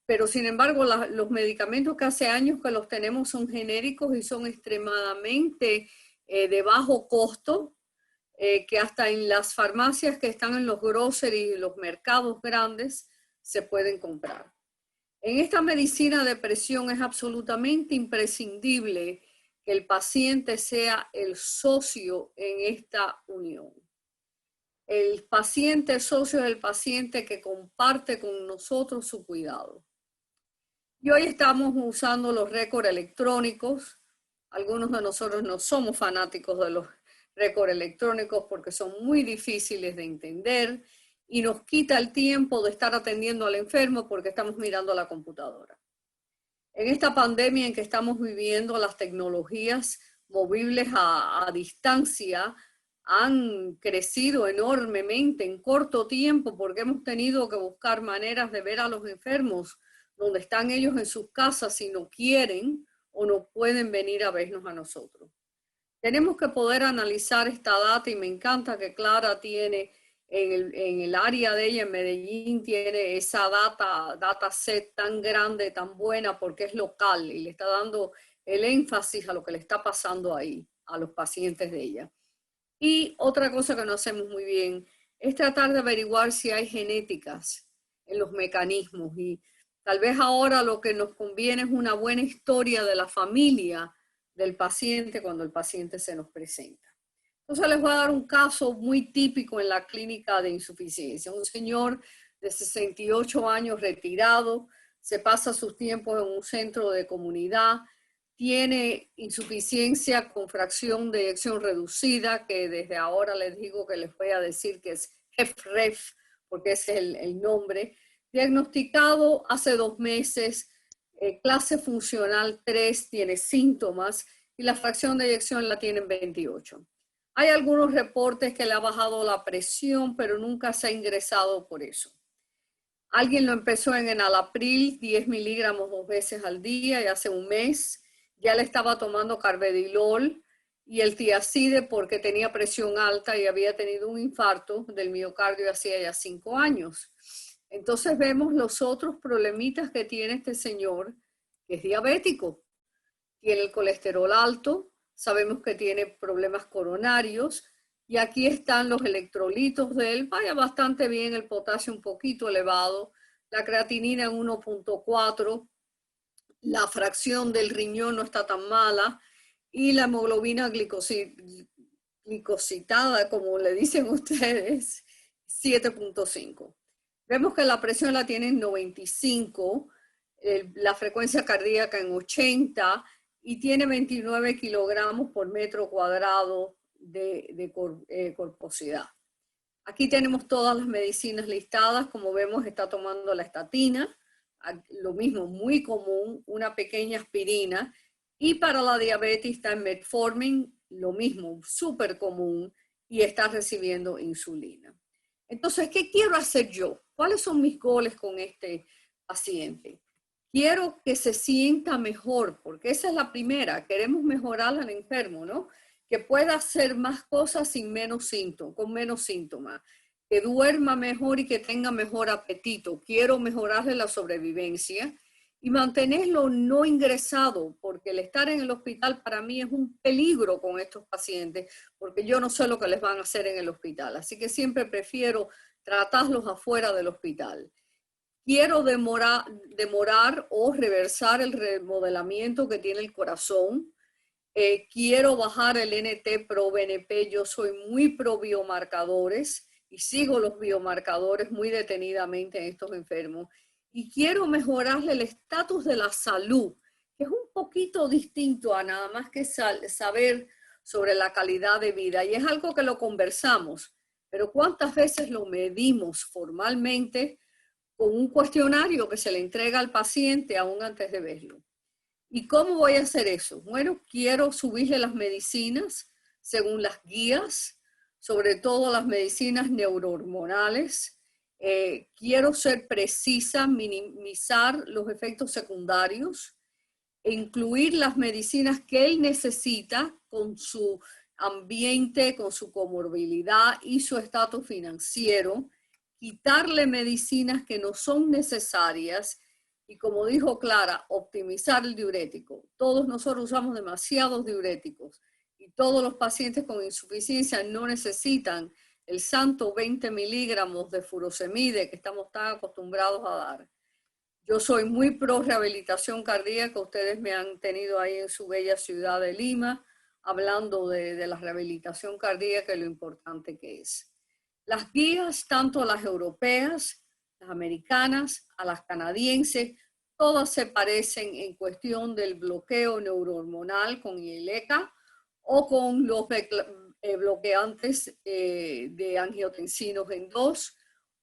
Pero sin embargo, los medicamentos que hace años que los tenemos son genéricos y son extremadamente de bajo costo, que hasta en las farmacias que están en los groceries y los mercados grandes se pueden comprar. En esta medicina de presión es absolutamente imprescindible que el paciente sea el socio en esta unión. El paciente socio es el paciente que comparte con nosotros su cuidado. Y hoy estamos usando los récords electrónicos. Algunos de nosotros no somos fanáticos de los récords electrónicos porque son muy difíciles de entender y nos quita el tiempo de estar atendiendo al enfermo porque estamos mirando la computadora. En esta pandemia en que estamos viviendo, las tecnologías movibles a distancia han crecido enormemente en corto tiempo porque hemos tenido que buscar maneras de ver a los enfermos donde están ellos en sus casas si no quieren o no pueden venir a vernos a nosotros. Tenemos que poder analizar esta data y me encanta que Clara tiene en el área de ella en Medellín, tiene esa dataset tan grande, tan buena porque es local y le está dando el énfasis a lo que le está pasando ahí, a los pacientes de ella. Y otra cosa que no hacemos muy bien es tratar de averiguar si hay genéticas en los mecanismos y tal vez ahora lo que nos conviene es una buena historia de la familia del paciente cuando el paciente se nos presenta. Entonces les voy a dar un caso muy típico en la clínica de insuficiencia. Un señor de 68 años retirado, se pasa sus tiempos en un centro de comunidad, tiene insuficiencia con fracción de eyección reducida, que desde ahora les digo que les voy a decir que es HFrEF, porque es el nombre, diagnosticado hace 2 meses, clase funcional 3, tiene síntomas y la fracción de eyección la tiene en 28. Hay algunos reportes que le ha bajado la presión, pero nunca se ha ingresado por eso. Alguien lo empezó en enalapril, 10 miligramos 2 veces al día y hace 1 mes ya le estaba tomando carvedilol y el tiazide porque tenía presión alta y había tenido un infarto del miocardio hacía ya 5 años. Entonces vemos los otros problemitas que tiene este señor, que es diabético. Tiene el colesterol alto, sabemos que tiene problemas coronarios y aquí están los electrolitos de él. Vaya bastante bien, el potasio un poquito elevado, la creatinina en 1.4, la fracción del riñón no está tan mala y la hemoglobina glicositada, como le dicen ustedes, 7.5. Vemos que la presión la tiene en 95, la frecuencia cardíaca en 80 y tiene 29 kilogramos por metro cuadrado de corposidad. Aquí tenemos todas las medicinas listadas. Como vemos, está tomando la estatina, lo mismo, muy común, una pequeña aspirina. Y para la diabetes está en metformin, lo mismo, súper común, y está recibiendo insulina. Entonces, ¿qué quiero hacer yo? ¿Cuáles son mis goles con este paciente? Quiero que se sienta mejor, porque esa es la primera. Queremos mejorar al enfermo, ¿no? Que pueda hacer más cosas sin menos síntomas, con menos síntomas. Que duerma mejor y que tenga mejor apetito. Quiero mejorarle la sobrevivencia y mantenerlo no ingresado, porque el estar en el hospital para mí es un peligro con estos pacientes, porque yo no sé lo que les van a hacer en el hospital. Así que siempre prefiero tratarlos afuera del hospital. Quiero demorar o reversar el remodelamiento que tiene el corazón. Quiero bajar el NT-proBNP. Yo soy muy pro biomarcadores y sigo los biomarcadores muy detenidamente en estos enfermos. Y quiero mejorarle el estatus de la salud, que es un poquito distinto a nada más que saber sobre la calidad de vida. Y es algo que lo conversamos, pero ¿cuántas veces lo medimos formalmente con un cuestionario que se le entrega al paciente aún antes de verlo? ¿Y cómo voy a hacer eso? Bueno, quiero subirle las medicinas según las guías, sobre todo las medicinas neurohormonales. Quiero ser precisa, minimizar los efectos secundarios, incluir las medicinas que él necesita con su ambiente, con su comorbilidad y su estatus financiero. quitarle medicinas que no son necesarias y, como dijo Clara, optimizar el diurético. Todos nosotros usamos demasiados diuréticos y todos los pacientes con insuficiencia no necesitan el santo 20 miligramos de furosemide que estamos tan acostumbrados a dar. Yo soy muy pro rehabilitación cardíaca. Ustedes me han tenido ahí en su bella ciudad de Lima hablando de la rehabilitación cardíaca y lo importante que es. Las guías, tanto las europeas, las americanas, a las canadienses, todas se parecen en cuestión del bloqueo neurohormonal con IELECA o con los bloqueantes de angiotensinos en 2,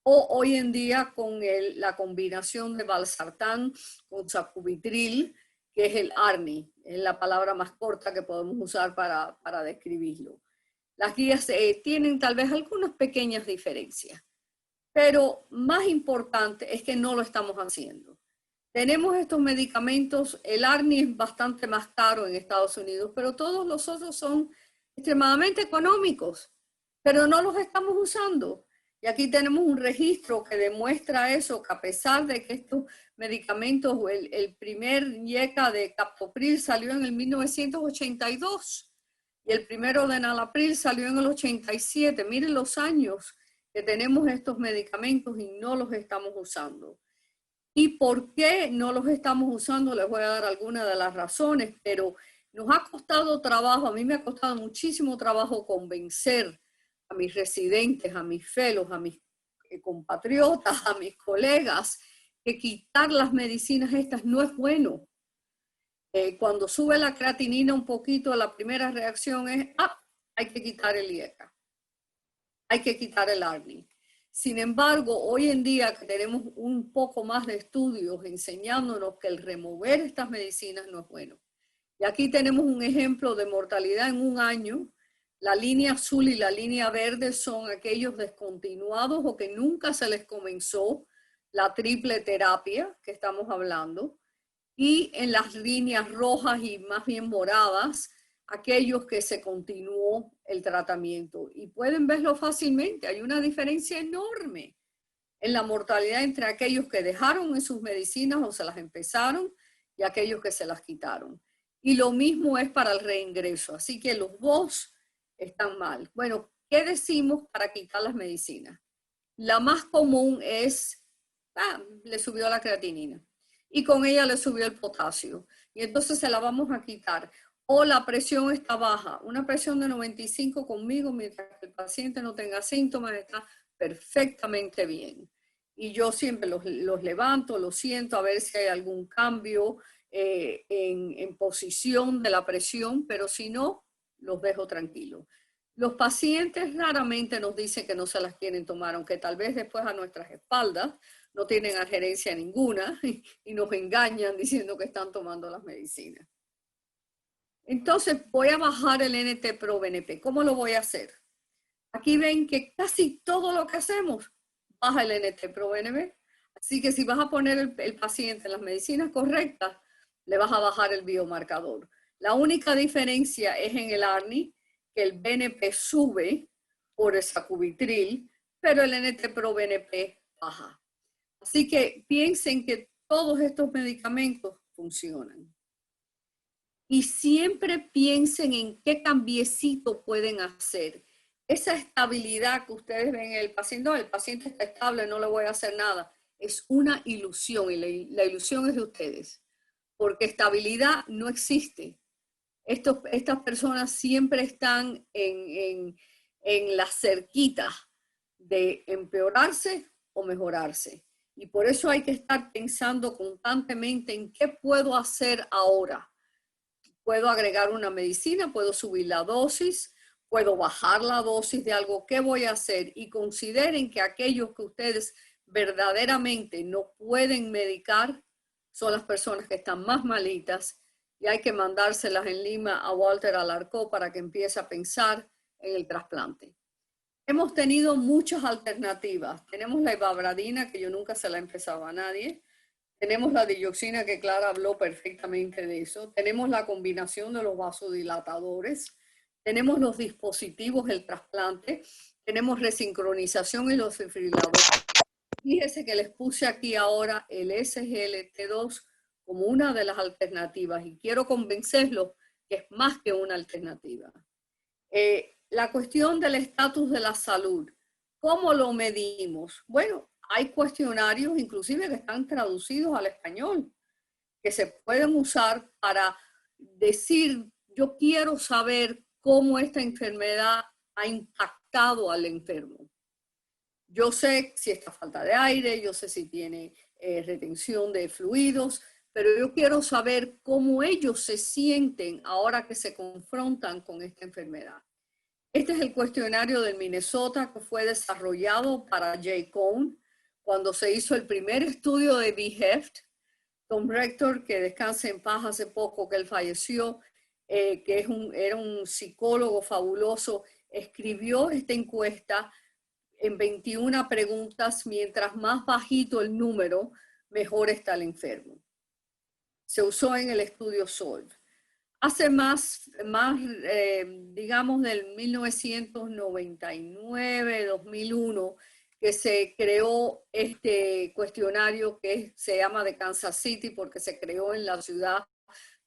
o hoy en día con la combinación de valsartán con sacubitril, que es el ARNI, es la palabra más corta que podemos usar para describirlo. Las guías tienen tal vez algunas pequeñas diferencias, pero más importante es que no lo estamos haciendo. Tenemos estos medicamentos, el ARNI es bastante más caro en Estados Unidos, pero todos los otros son extremadamente económicos, pero no los estamos usando. Y aquí tenemos un registro que demuestra eso, que a pesar de que estos medicamentos, el primer IECA de captopril salió en el 1982 y el primero de enalapril salió en el 87. Miren los años que tenemos estos medicamentos y no los estamos usando. ¿Y por qué no los estamos usando? Les voy a dar algunas de las razones, pero nos ha costado trabajo, a mí me ha costado muchísimo trabajo convencer a mis residentes, a mis fellows, a mis compatriotas, a mis colegas, que quitar las medicinas estas no es bueno. Cuando sube la creatinina un poquito, la primera reacción es, hay que quitar el IECA, hay que quitar el ARNI. Sin embargo, hoy en día que tenemos un poco más de estudios enseñándonos que el remover estas medicinas no es bueno. Y aquí tenemos un ejemplo de mortalidad en un año. La línea azul y la línea verde son aquellos descontinuados o que nunca se les comenzó la triple terapia que estamos hablando. Y en las líneas rojas y más bien moradas, aquellos que se continuó el tratamiento. Y pueden verlo fácilmente, hay una diferencia enorme en la mortalidad entre aquellos que dejaron en sus medicinas o se las empezaron y aquellos que se las quitaron. Y lo mismo es para el reingreso, así que los dos están mal. Bueno, ¿qué decimos para quitar las medicinas? La más común es, le subió la creatinina y con ella le subió el potasio y entonces se la vamos a quitar. O la presión está baja, una presión de 95 conmigo mientras que el paciente no tenga síntomas está perfectamente bien. Y yo siempre los levanto, los siento a ver si hay algún cambio en posición de la presión, pero si no, los dejo tranquilos. Los pacientes raramente nos dicen que no se las quieren tomar, aunque tal vez después a nuestras espaldas no tienen adherencia ninguna y nos engañan diciendo que están tomando las medicinas. Entonces voy a bajar el NT-proBNP. ¿Cómo lo voy a hacer? Aquí ven que casi todo lo que hacemos baja el NT-proBNP. Así que si vas a poner el paciente en las medicinas correctas, le vas a bajar el biomarcador. La única diferencia es en el ARNI, que el BNP sube por el sacubitril, pero el NT-proBNP baja. Así que piensen que todos estos medicamentos funcionan. Y siempre piensen en qué cambiecito pueden hacer. Esa estabilidad que ustedes ven en el paciente, no, el paciente está estable, no le voy a hacer nada. Es una ilusión y la ilusión es de ustedes. Porque estabilidad no existe. Estas personas siempre están en la cerquita de empeorarse o mejorarse. Y por eso hay que estar pensando constantemente en qué puedo hacer ahora. Puedo agregar una medicina, puedo subir la dosis, puedo bajar la dosis de algo. ¿Qué voy a hacer? Y consideren que aquellos que ustedes verdaderamente no pueden medicar son las personas que están más malitas y hay que mandárselas en Lima a Walter Alarcó para que empiece a pensar en el trasplante. Hemos tenido muchas alternativas. Tenemos la ivabradina, que yo nunca se la empezaba a nadie. Tenemos la dioxina, que Clara habló perfectamente de eso. Tenemos la combinación de los vasodilatadores. Tenemos los dispositivos del trasplante. Tenemos resincronización y los desfibriladores. Fíjese que les puse aquí ahora el SGLT2 como una de las alternativas y quiero convencerlos que es más que una alternativa. La cuestión del estatus de la salud, ¿cómo lo medimos? Bueno, hay cuestionarios inclusive que están traducidos al español, que se pueden usar para decir, yo quiero saber cómo esta enfermedad ha impactado al enfermo. Yo sé si está falta de aire, yo sé si tiene retención de fluidos, pero yo quiero saber cómo ellos se sienten ahora que se confrontan con esta enfermedad. Este es el cuestionario del Minnesota que fue desarrollado para Jay Cohn cuando se hizo el primer estudio de BHEFT. Tom Rector, que descansa en paz hace poco, que él falleció, que era un psicólogo fabuloso, escribió esta encuesta en 21 preguntas. Mientras más bajito el número, mejor está el enfermo. Se usó en el estudio SOLVE. Hace digamos, del 1999, 2001, que se creó este cuestionario que se llama de Kansas City, porque se creó en la ciudad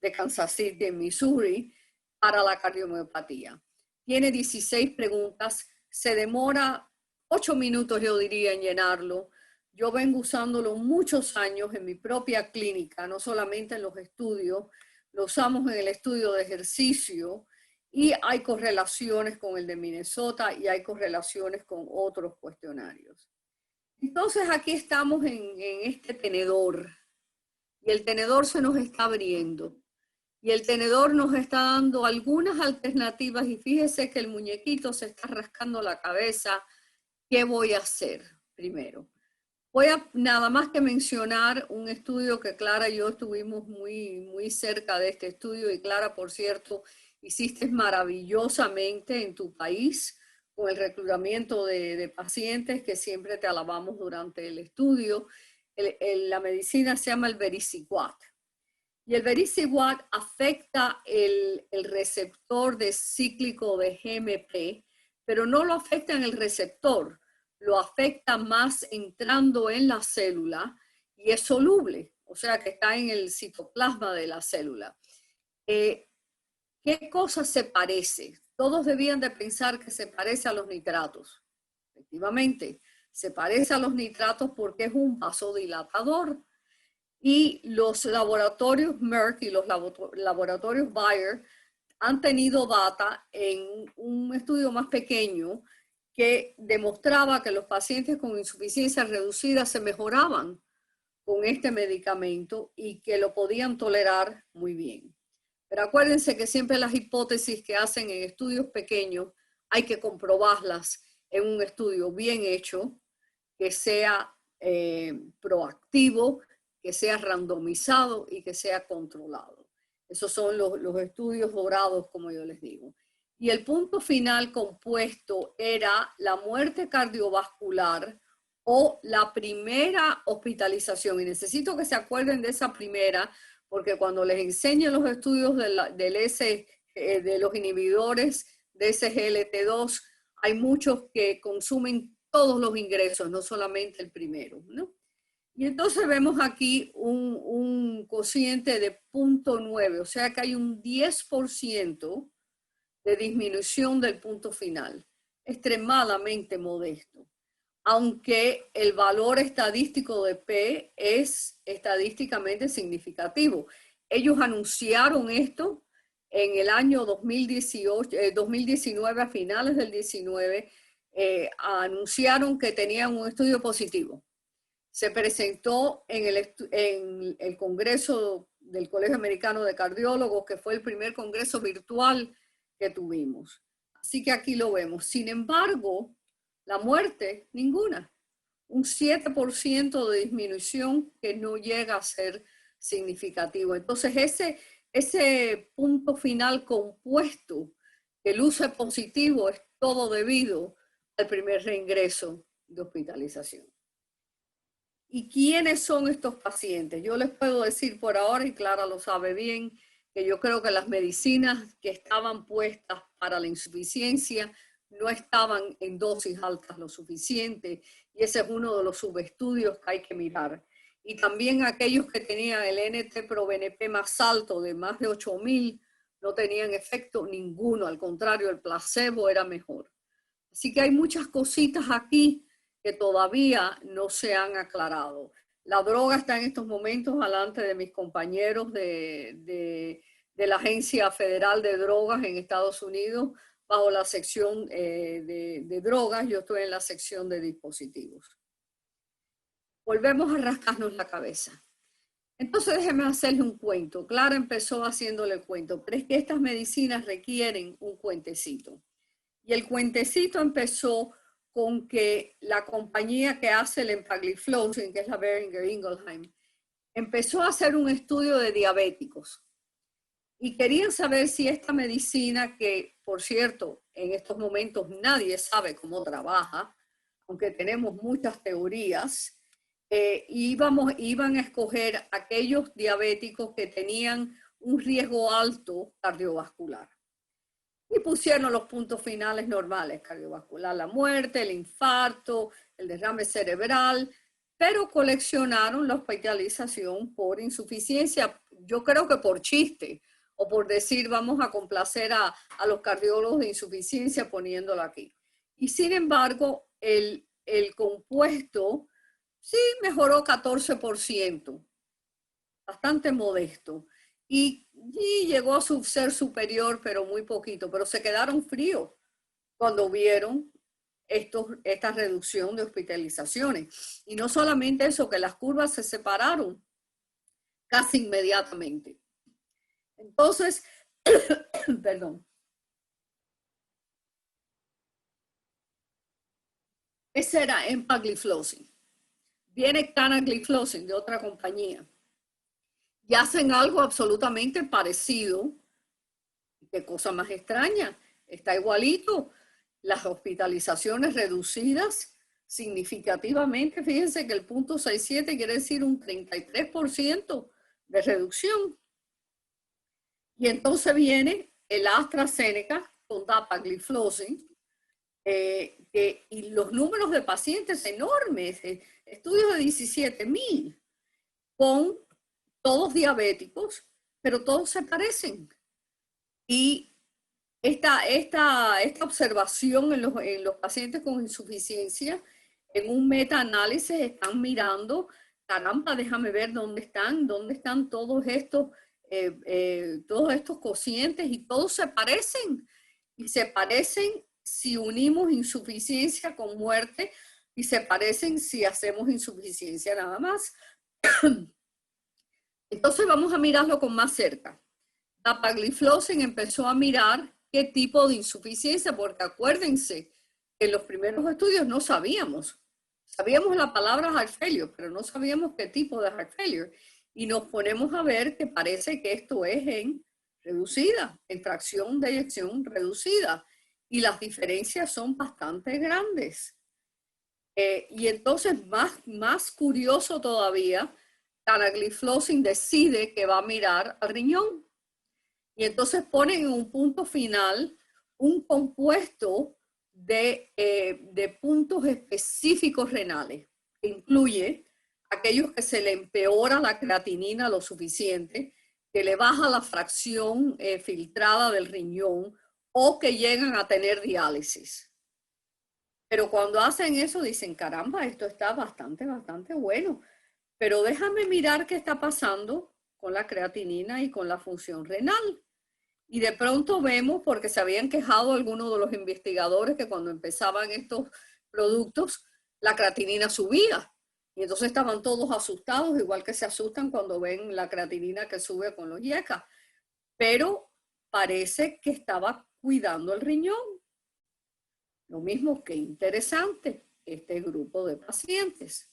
de Kansas City, en Missouri, para la cardiomiopatía. Tiene 16 preguntas, se demora 8 minutos, yo diría, en llenarlo. Yo vengo usándolo muchos años en mi propia clínica, no solamente en los estudios. Lo usamos en el estudio de ejercicio y hay correlaciones con el de Minnesota y hay correlaciones con otros cuestionarios. Entonces aquí estamos en este tenedor y el tenedor se nos está abriendo y el tenedor nos está dando algunas alternativas y fíjese que el muñequito se está rascando la cabeza. ¿Qué voy a hacer primero? Voy a nada más que mencionar un estudio que Clara y yo estuvimos muy cerca de este estudio y Clara, por cierto, hiciste maravillosamente en tu país con el reclutamiento de pacientes que siempre te alabamos durante el estudio. La medicina se llama el Vericiguat. Y el Vericiguat afecta el receptor de cíclico de GMP, pero no lo afecta en el receptor, lo afecta más entrando en la célula y es soluble, o sea que está en el citoplasma de la célula. ¿Qué cosa se parece? Todos debían de pensar que se parece a los nitratos. Efectivamente, se parece a los nitratos porque es un vasodilatador. Y los laboratorios Merck y los laboratorios Bayer han tenido data en un estudio más pequeño que demostraba que los pacientes con insuficiencia reducida se mejoraban con este medicamento y que lo podían tolerar muy bien. Pero acuérdense que siempre las hipótesis que hacen en estudios pequeños hay que comprobarlas en un estudio bien hecho, que sea proactivo, que sea randomizado y que sea controlado. Esos son los estudios dorados, como yo les digo. Y el punto final compuesto era la muerte cardiovascular o la primera hospitalización. Y necesito que se acuerden de esa primera, porque cuando les enseñen los estudios de los inhibidores de SGLT2, hay muchos que consumen todos los ingresos, no solamente el primero, ¿no? Y entonces vemos aquí un cociente de 0.9, o sea que hay un 10% de disminución del punto final, extremadamente modesto, aunque el valor estadístico de P es estadísticamente significativo. Ellos anunciaron esto en el año 2019, a finales del 19, anunciaron que tenían un estudio positivo. Se presentó en el Congreso del Colegio Americano de Cardiólogos, que fue el primer congreso virtual que tuvimos. Así que aquí lo vemos. Sin embargo, la muerte, ninguna. Un 7% de disminución que no llega a ser significativo. Entonces, ese punto final compuesto, que luce positivo, es todo debido al primer reingreso de hospitalización. ¿Y quiénes son estos pacientes? Yo les puedo decir por ahora, y Clara lo sabe bien, que yo creo que las medicinas que estaban puestas para la insuficiencia no estaban en dosis altas lo suficiente, y ese es uno de los subestudios que hay que mirar. Y también aquellos que tenían el NT-proBNP más alto, de más de 8.000, no tenían efecto ninguno, al contrario, el placebo era mejor. Así que hay muchas cositas aquí que todavía no se han aclarado. La droga está en estos momentos delante de mis compañeros de la Agencia Federal de Drogas en Estados Unidos, bajo la sección de drogas. Yo estoy en la sección de dispositivos. Volvemos a rascarnos la cabeza. Entonces déjeme hacerle un cuento. Clara empezó haciéndole el cuento, pero es que estas medicinas requieren un cuentecito. Y el cuentecito empezó con que la compañía que hace el empagliflozin, que es la Boehringer Ingelheim, empezó a hacer un estudio de diabéticos. Y querían saber si esta medicina, que por cierto, en estos momentos nadie sabe cómo trabaja, aunque tenemos muchas teorías, iban a escoger aquellos diabéticos que tenían un riesgo alto cardiovascular. Y pusieron los puntos finales normales: cardiovascular, la muerte, el infarto, el derrame cerebral, pero coleccionaron la hospitalización por insuficiencia, yo creo que por chiste, o por decir vamos a complacer a los cardiólogos de insuficiencia poniéndolo aquí. Y sin embargo, el compuesto sí mejoró 14%, bastante modesto. Y llegó a ser superior, pero muy poquito. Pero se quedaron fríos cuando vieron esta reducción de hospitalizaciones. Y no solamente eso, que las curvas se separaron casi inmediatamente. Entonces, perdón. Ese era empagliflozin. Viene canagliflozin de otra compañía. Y hacen algo absolutamente parecido. Qué cosa más extraña. Está igualito. Las hospitalizaciones reducidas significativamente. Fíjense que el 0.67 quiere decir un 33% de reducción. Y entonces viene el AstraZeneca con dapagliflozin. Y los números de pacientes enormes. Estudios de 17.000 con todos diabéticos, pero todos se parecen. Y esta observación en los pacientes con insuficiencia, en un metaanálisis están mirando, caramba, déjame ver dónde están todos estos cocientes, y todos se parecen. Y se parecen si unimos insuficiencia con muerte, y se parecen si hacemos insuficiencia nada más. Entonces vamos a mirarlo con más cerca. Dapagliflozin empezó a mirar qué tipo de insuficiencia, porque acuérdense que en los primeros estudios no sabíamos. Sabíamos la palabra heart failure, pero no sabíamos qué tipo de heart failure. Y nos ponemos a ver que parece que esto es en reducida, en fracción de eyección reducida. Y las diferencias son bastante grandes. Y entonces, más curioso todavía, canagliflozin decide que va a mirar al riñón. Y entonces ponen en un punto final un compuesto de puntos específicos renales, que incluye aquellos que se le empeora la creatinina lo suficiente, que le baja la fracción filtrada del riñón, o que llegan a tener diálisis. Pero cuando hacen eso dicen, caramba, esto está bastante bueno. Pero déjame mirar qué está pasando con la creatinina y con la función renal. Y de pronto vemos, porque se habían quejado algunos de los investigadores que cuando empezaban estos productos, la creatinina subía. Y entonces estaban todos asustados, igual que se asustan cuando ven la creatinina que sube con los IECA. Pero parece que estaba cuidando el riñón. Lo mismo, que interesante este grupo de pacientes.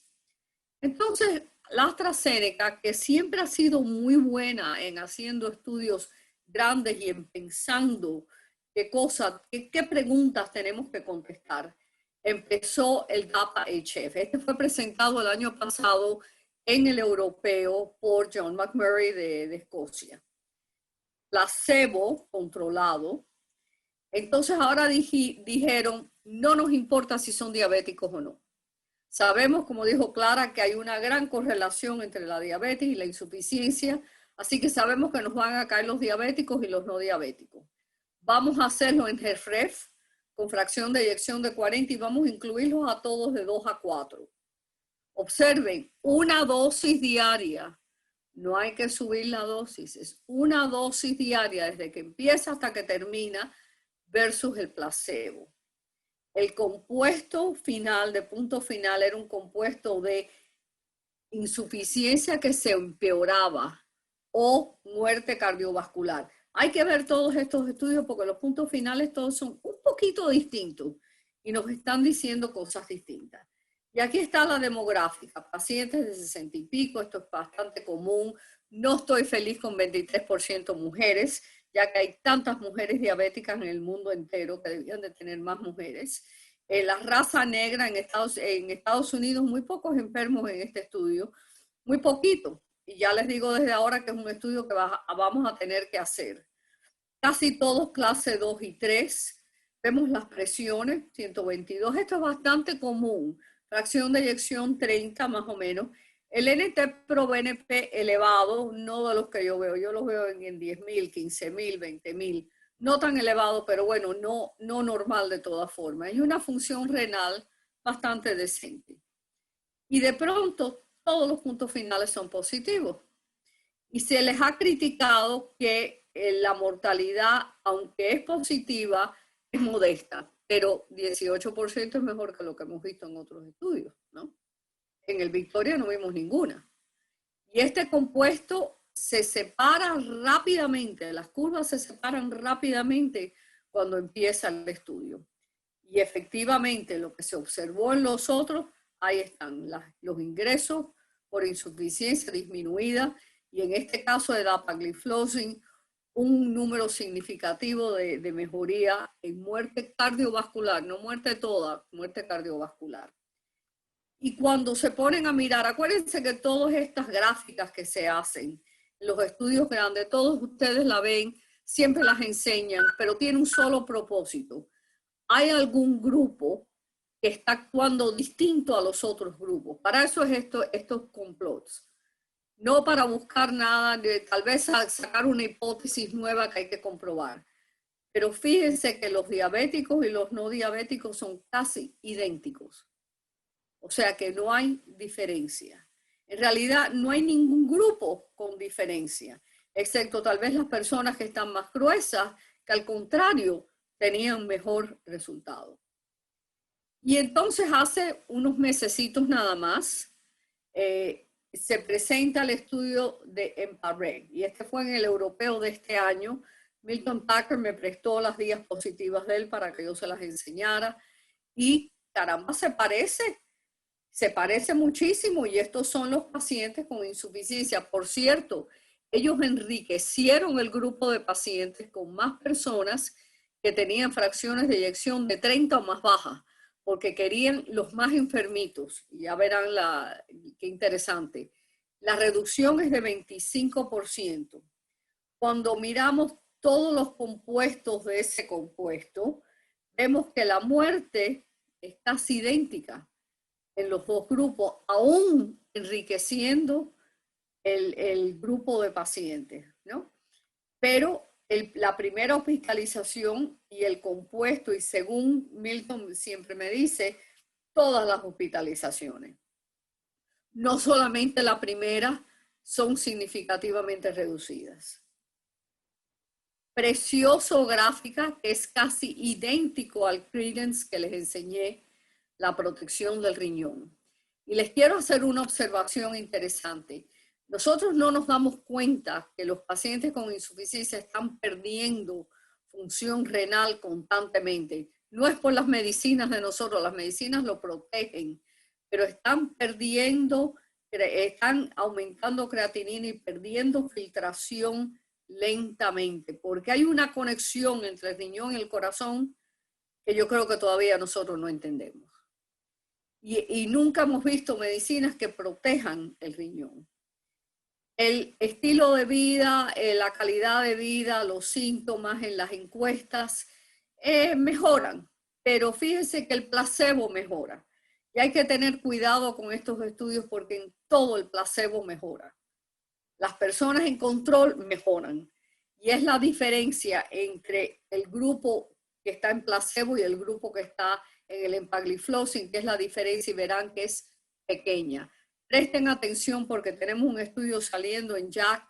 Entonces, la AstraZeneca, que siempre ha sido muy buena en haciendo estudios grandes y en pensando qué preguntas tenemos que contestar, empezó el DAPA-HF. Este fue presentado el año pasado en el europeo por John McMurray de Escocia. Placebo controlado. Entonces ahora dijeron, no nos importa si son diabéticos o no. Sabemos, como dijo Clara, que hay una gran correlación entre la diabetes y la insuficiencia, así que sabemos que nos van a caer los diabéticos y los no diabéticos. Vamos a hacerlo en HFrEF con fracción de eyección de 40 y vamos a incluirlos a todos de 2 a 4. Observen, una dosis diaria. No hay que subir la dosis, es una dosis diaria desde que empieza hasta que termina versus el placebo. El compuesto final, de punto final, era un compuesto de insuficiencia que se empeoraba o muerte cardiovascular. Hay que ver todos estos estudios porque los puntos finales todos son un poquito distintos y nos están diciendo cosas distintas. Y aquí está la demográfica, pacientes de 60 y pico, esto es bastante común. No estoy feliz con 23% mujeres, ya que hay tantas mujeres diabéticas en el mundo entero que debían de tener más mujeres. La raza negra en Estados Unidos, muy pocos enfermos en este estudio, muy poquito. Y ya les digo desde ahora que es un estudio que vamos a tener que hacer. Casi todos clase 2 y 3. Vemos las presiones, 122. Esto es bastante común. Fracción de eyección 30 más o menos. El NT-proBNP elevado, no de los que yo veo. Yo los veo en 10.000, 15.000, 20.000. No tan elevado, pero bueno, no normal de todas formas. Y una función renal bastante decente. Y de pronto, todos los puntos finales son positivos. Y se les ha criticado que la mortalidad, aunque es positiva, es modesta, pero 18% es mejor que lo que hemos visto en otros estudios, ¿no? En el Victoria no vimos ninguna. Y este compuesto se separa rápidamente, las curvas se separan rápidamente cuando empieza el estudio. Y efectivamente lo que se observó en los otros, ahí están los ingresos por insuficiencia disminuida y en este caso de dapagliflozin, un número significativo de mejoría en muerte cardiovascular, no muerte toda, muerte cardiovascular. Y cuando se ponen a mirar, acuérdense que todas estas gráficas que se hacen, los estudios grandes, todos ustedes la ven, siempre las enseñan, pero tiene un solo propósito. Hay algún grupo que está actuando distinto a los otros grupos. Para eso es estos complots. No para buscar nada, tal vez sacar una hipótesis nueva que hay que comprobar. Pero fíjense que los diabéticos y los no diabéticos son casi idénticos. O sea que no hay diferencia. En realidad no hay ningún grupo con diferencia, excepto tal vez las personas que están más gruesas, que al contrario tenían mejor resultado. Y entonces hace unos mesecitos nada más, se presenta el estudio de EMPA-REG, y este fue en el europeo de este año. Milton Tucker me prestó las diapositivas de él para que yo se las enseñara, y caramba, se parece muchísimo, y estos son los pacientes con insuficiencia. Por cierto, ellos enriquecieron el grupo de pacientes con más personas que tenían fracciones de eyección de 30 o más bajas, porque querían los más enfermitos. Y ya verán qué interesante. La reducción es de 25%. Cuando miramos todos los compuestos de ese compuesto, vemos que la muerte es casi idéntica en los dos grupos, aún enriqueciendo el grupo de pacientes, ¿no? Pero la primera hospitalización y el compuesto, y según Milton siempre me dice, todas las hospitalizaciones, no solamente la primera, son significativamente reducidas. Precioso gráfica que es casi idéntico al Credence que les enseñé, la protección del riñón. Y les quiero hacer una observación interesante. Nosotros no nos damos cuenta que los pacientes con insuficiencia están perdiendo función renal constantemente. No es por las medicinas de nosotros, las medicinas lo protegen, pero están perdiendo, están aumentando creatinina y perdiendo filtración lentamente, porque hay una conexión entre el riñón y el corazón que yo creo que todavía nosotros no entendemos. Y nunca hemos visto medicinas que protejan el riñón. El estilo de vida, la calidad de vida, los síntomas en las encuestas, mejoran, pero fíjense que el placebo mejora. Y hay que tener cuidado con estos estudios porque en todo el placebo mejora. Las personas en control mejoran. Y es la diferencia entre el grupo que está en placebo y el grupo que está en el empagliflozin, que es la diferencia y verán que es pequeña. Presten atención porque tenemos un estudio saliendo en JACC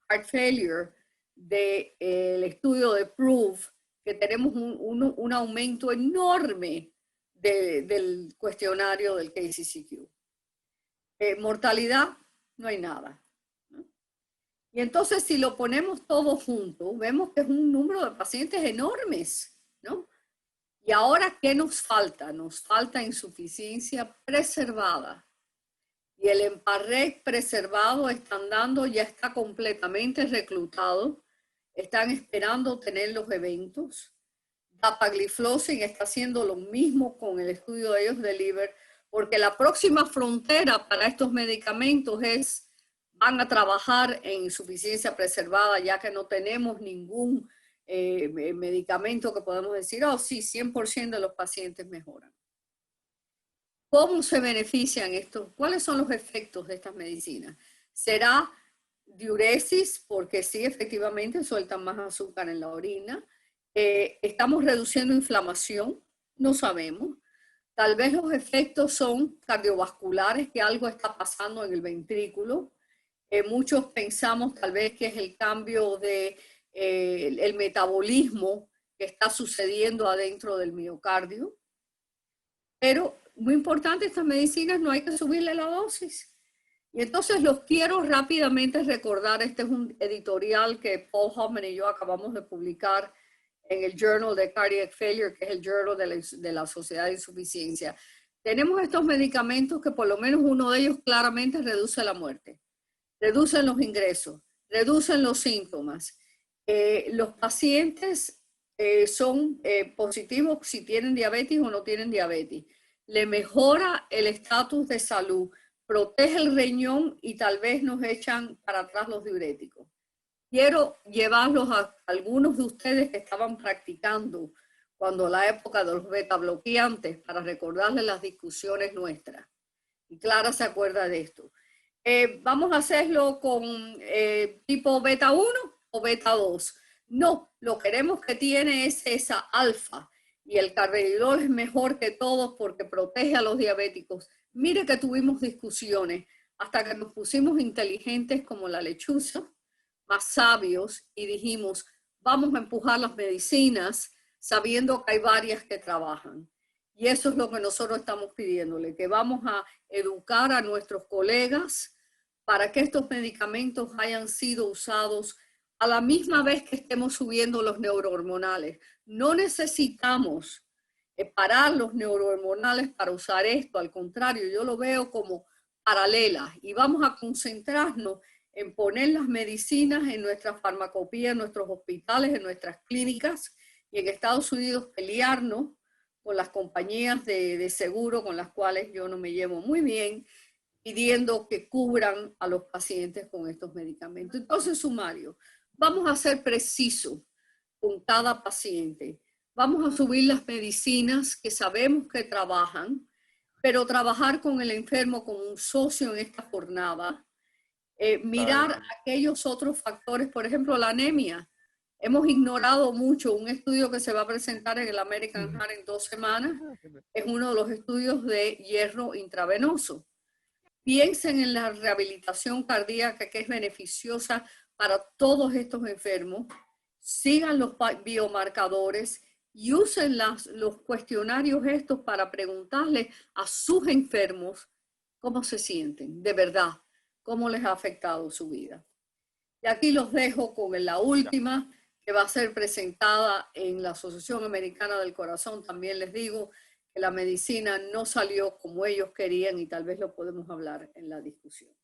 Heart Failure del estudio de PROVE, que tenemos un aumento enorme del cuestionario del KCCQ. Mortalidad, no hay nada. Y entonces si lo ponemos todo junto, vemos que es un número de pacientes enormes, ¿no? Y ahora, ¿qué nos falta? Nos falta insuficiencia preservada. Y el Emparrec preservado están dando, ya está completamente reclutado. Están esperando tener los eventos. Dapagliflozin está haciendo lo mismo con el estudio de ellos de liver, porque la próxima frontera para estos medicamentos van a trabajar en insuficiencia preservada, ya que no tenemos ningún medicamento que podemos decir, oh sí, 100% de los pacientes mejoran. ¿Cómo se benefician estos? ¿Cuáles son los efectos de estas medicinas? ¿Será diuresis? Porque sí, efectivamente, sueltan más azúcar en la orina. ¿Estamos reduciendo inflamación? No sabemos. Tal vez los efectos son cardiovasculares, que algo está pasando en el ventrículo. Muchos pensamos tal vez que es el cambio de el metabolismo que está sucediendo adentro del miocardio. Pero muy importante, estas medicinas no hay que subirle la dosis. Y entonces los quiero rápidamente recordar. Este es un editorial que Paul Hoffman y yo acabamos de publicar en el Journal de Cardiac Failure, que es el journal de la Sociedad de Insuficiencia. Tenemos estos medicamentos que por lo menos uno de ellos claramente reduce la muerte, reducen los ingresos, reducen los síntomas. Los pacientes son positivos si tienen diabetes o no tienen diabetes. Le mejora el estatus de salud, protege el riñón y tal vez nos echan para atrás los diuréticos. Quiero llevarlos a algunos de ustedes que estaban practicando cuando la época de los beta bloqueantes para recordarles las discusiones nuestras. Y Clara se acuerda de esto. ¿Vamos a hacerlo con tipo beta 1 o beta 2? No, lo queremos que tiene es esa alfa. Y el carvedilol es mejor que todos porque protege a los diabéticos. Mire que tuvimos discusiones hasta que nos pusimos inteligentes como la lechuza, más sabios, y dijimos, vamos a empujar las medicinas sabiendo que hay varias que trabajan. Y eso es lo que nosotros estamos pidiéndole, que vamos a educar a nuestros colegas para que estos medicamentos hayan sido usados a la misma vez que estemos subiendo los neurohormonales. No necesitamos parar los neurohormonales para usar esto, al contrario, yo lo veo como paralelas y vamos a concentrarnos en poner las medicinas en nuestra farmacopía, en nuestros hospitales, en nuestras clínicas y en Estados Unidos pelearnos con las compañías de seguro con las cuales yo no me llevo muy bien, pidiendo que cubran a los pacientes con estos medicamentos. Entonces, sumario, vamos a ser precisos con cada paciente. Vamos a subir las medicinas que sabemos que trabajan, pero trabajar con el enfermo como un socio en esta jornada. Mirar aquellos otros factores, por ejemplo, la anemia. Hemos ignorado mucho un estudio que se va a presentar en el American Heart en 2 semanas. Es uno de los estudios de hierro intravenoso. Piensen en la rehabilitación cardíaca que es beneficiosa para todos estos enfermos. Sigan los biomarcadores y usen los cuestionarios estos para preguntarle a sus enfermos cómo se sienten, de verdad, cómo les ha afectado su vida. Y aquí los dejo con la última, que va a ser presentada en la Asociación Americana del Corazón. También les digo que la medicina no salió como ellos querían y tal vez lo podemos hablar en la discusión.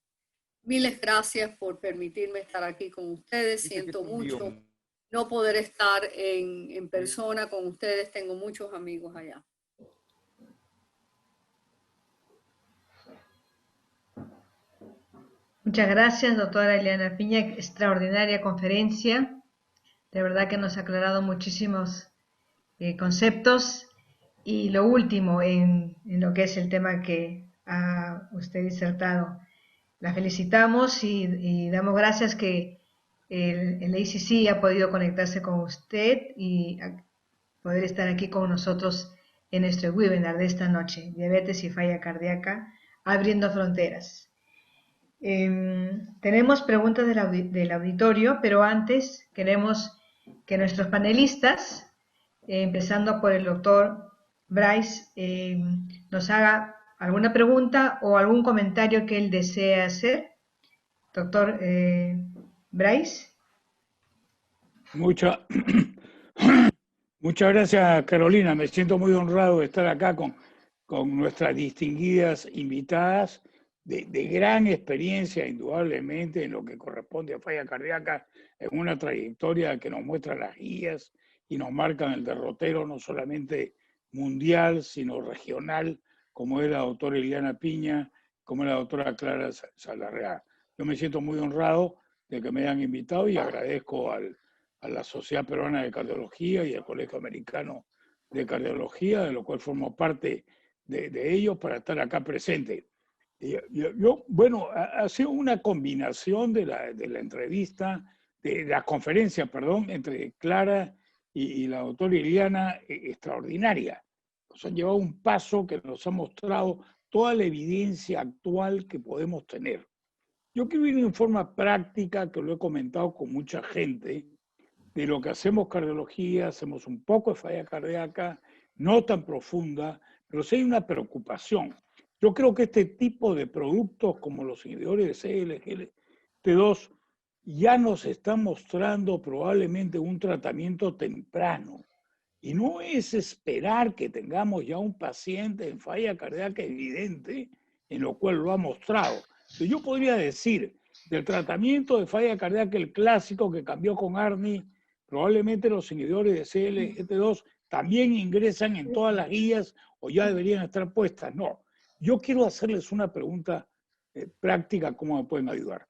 Miles gracias por permitirme estar aquí con ustedes. Siento mucho no poder estar en persona con ustedes. Tengo muchos amigos allá. Muchas gracias, doctora Eliana Piña. Extraordinaria conferencia. De verdad que nos ha aclarado muchísimos conceptos. Y lo último, en lo que es el tema que ha usted disertado, la felicitamos y damos gracias que el ACC ha podido conectarse con usted y poder estar aquí con nosotros en nuestro webinar de esta noche, Diabetes y Falla Cardíaca, Abriendo Fronteras. Tenemos preguntas del auditorio, pero antes queremos que nuestros panelistas, empezando por el doctor Bryce, nos haga alguna pregunta o algún comentario que él desee hacer. Doctor Bryce. Muchas gracias, Carolina. Me siento muy honrado de estar acá con nuestras distinguidas invitadas de gran experiencia, indudablemente, en lo que corresponde a falla cardíaca, en una trayectoria que nos muestra las guías y nos marcan el derrotero no solamente mundial, sino regional, como es la doctora Eliana Piña, como es la doctora Clara Salarrea. Yo me siento muy honrado de que me hayan invitado y agradezco a la Sociedad Peruana de Cardiología y al Colegio Americano de Cardiología, de lo cual formo parte de ellos para estar acá presente. Bueno, ha sido una combinación de la entrevista, de la conferencia, perdón, entre Clara y la doctora Iliana, extraordinaria. Nos han llevado un paso que nos ha mostrado toda la evidencia actual que podemos tener. Yo quiero ir en forma práctica, que lo he comentado con mucha gente, de lo que hacemos cardiología, hacemos un poco de falla cardíaca, no tan profunda, pero sí hay una preocupación. Yo creo que este tipo de productos como los inhibidores de SGLT2 ya nos están mostrando probablemente un tratamiento temprano. Y no es esperar que tengamos ya un paciente en falla cardíaca evidente, en lo cual lo ha mostrado. Entonces yo podría decir, del tratamiento de falla cardíaca, el clásico que cambió con ARNI, probablemente los inhibidores de SGLT2 también ingresan en todas las guías o ya deberían estar puestas. No, yo quiero hacerles una pregunta práctica, ¿cómo me pueden ayudar?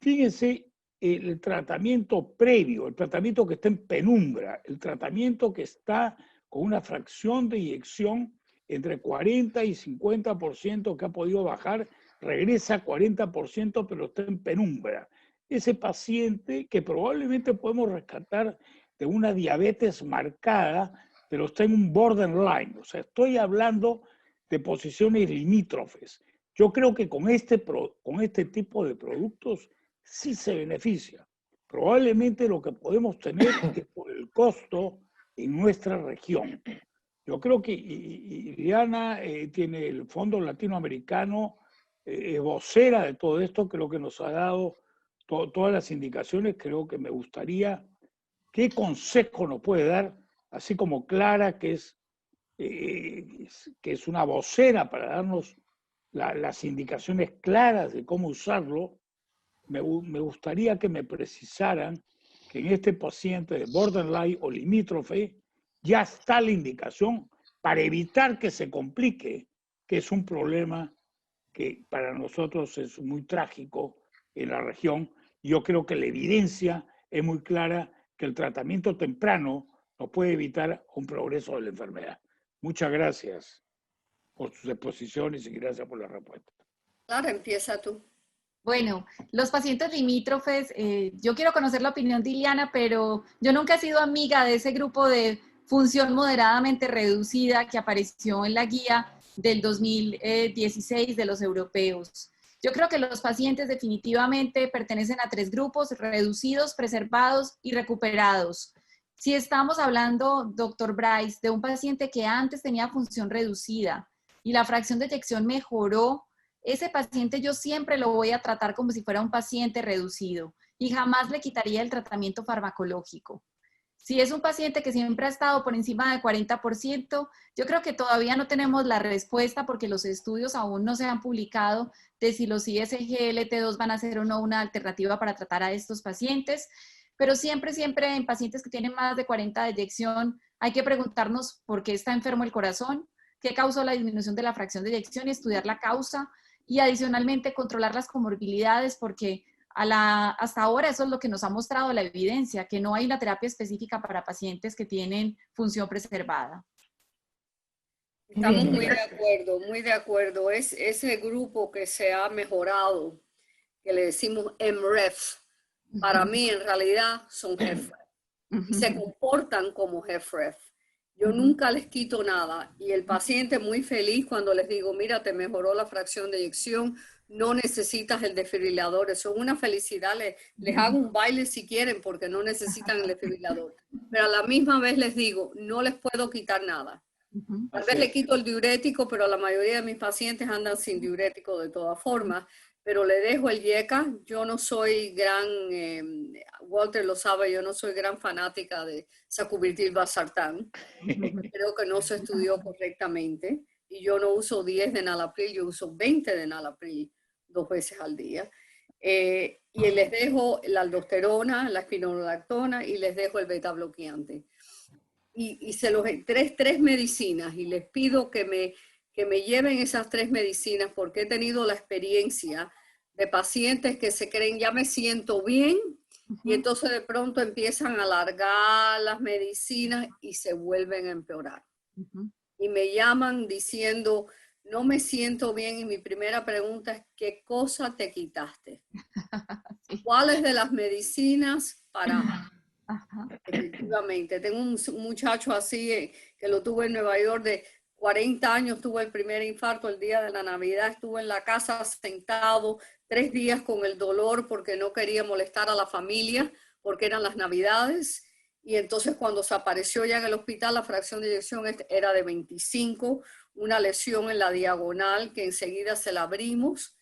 Fíjense el tratamiento previo, el tratamiento que está en penumbra, el tratamiento que está con una fracción de eyección entre 40 y 50% que ha podido bajar, regresa a 40%, pero está en penumbra. Ese paciente que probablemente podemos rescatar de una diabetes marcada, pero está en un borderline. O sea, estoy hablando de posiciones limítrofes. Yo creo que con este tipo de productos sí se beneficia. Probablemente lo que podemos tener es por el costo en nuestra región. Yo creo que Iliana tiene el Fondo Latinoamericano, vocera de todo esto, creo que nos ha dado todas las indicaciones. Creo que me gustaría, ¿qué consejo nos puede dar? Así como Clara, que es una vocera para darnos las indicaciones claras de cómo usarlo. Me gustaría que me precisaran que en este paciente de borderline o limítrofe ya está la indicación para evitar que se complique, que es un problema que para nosotros es muy trágico en la región. Yo creo que la evidencia es muy clara que el tratamiento temprano nos puede evitar un progreso de la enfermedad. Muchas gracias por sus exposiciones y gracias por la respuesta. Clara, empieza tú. Bueno, los pacientes limítrofes, yo quiero conocer la opinión de Iliana, pero yo nunca he sido amiga de ese grupo de función moderadamente reducida que apareció en la guía del 2016 de los europeos. Yo creo que los pacientes definitivamente pertenecen a 3 grupos: reducidos, preservados y recuperados. Si estamos hablando, doctor Bryce, de un paciente que antes tenía función reducida y la fracción de eyección mejoró, ese paciente yo siempre lo voy a tratar como si fuera un paciente reducido y jamás le quitaría el tratamiento farmacológico. Si es un paciente que siempre ha estado por encima del 40%, yo creo que todavía no tenemos la respuesta porque los estudios aún no se han publicado de si los SGLT2 van a ser o no una alternativa para tratar a estos pacientes. Pero siempre en pacientes que tienen más de 40 de eyección, hay que preguntarnos por qué está enfermo el corazón, qué causó la disminución de la fracción de eyección y estudiar la causa. Y adicionalmente controlar las comorbilidades, porque hasta ahora eso es lo que nos ha mostrado la evidencia, que no hay una terapia específica para pacientes que tienen función preservada. Estamos muy de acuerdo. Es ese grupo que se ha mejorado, que le decimos MREF, para mí en realidad son HFrEF y se comportan como HFrEF. Yo nunca les quito nada y el paciente muy feliz cuando les digo, mira, te mejoró la fracción de eyección, no necesitas el desfibrilador. Eso es una felicidad. Les hago un baile si quieren porque no necesitan el desfibrilador. Pero a la misma vez les digo, no les puedo quitar nada. Tal vez le quito el diurético, pero la mayoría de mis pacientes andan sin diurético de todas formas. Pero le dejo el YECA. Yo no soy gran, Walter lo sabe, yo no soy gran fanática de sacubitril/valsartán. Creo que no se estudió correctamente. Y yo no uso 10 de enalapril, yo uso 20 de enalapril 2 veces al día. Y les dejo la aldosterona, la espironolactona y les dejo el beta bloqueante. Y se los tres medicinas y les pido que me lleven esas 3 medicinas porque he tenido la experiencia de pacientes que se creen ya me siento bien y entonces de pronto empiezan a alargar las medicinas y se vuelven a empeorar. Y me llaman diciendo, no me siento bien y mi primera pregunta es, ¿qué cosa te quitaste? Sí. ¿Cuáles de las medicinas para...? Efectivamente, tengo un muchacho así que lo tuve en Nueva York de 40 años, tuvo el primer infarto el día de la Navidad, estuvo en la casa sentado 3 días con el dolor porque no quería molestar a la familia porque eran las Navidades y entonces cuando se apareció ya en el hospital la fracción de eyección era de 25, una lesión en la diagonal que enseguida se la abrimos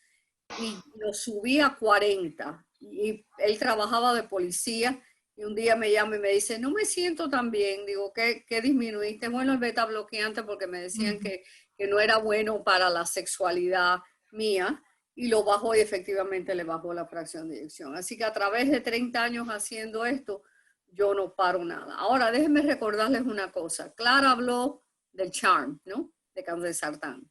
y lo subí a 40 y él trabajaba de policía. Y un día me llama y me dice, no me siento tan bien. Digo, ¿qué disminuiste? Bueno, el beta bloqueante porque me decían que no era bueno para la sexualidad mía. Y lo bajó y efectivamente le bajó la fracción de eyección. Así que a través de 30 años haciendo esto, yo no paro nada. Ahora, déjenme recordarles una cosa. Clara habló del CHARM, ¿no? De candesartán.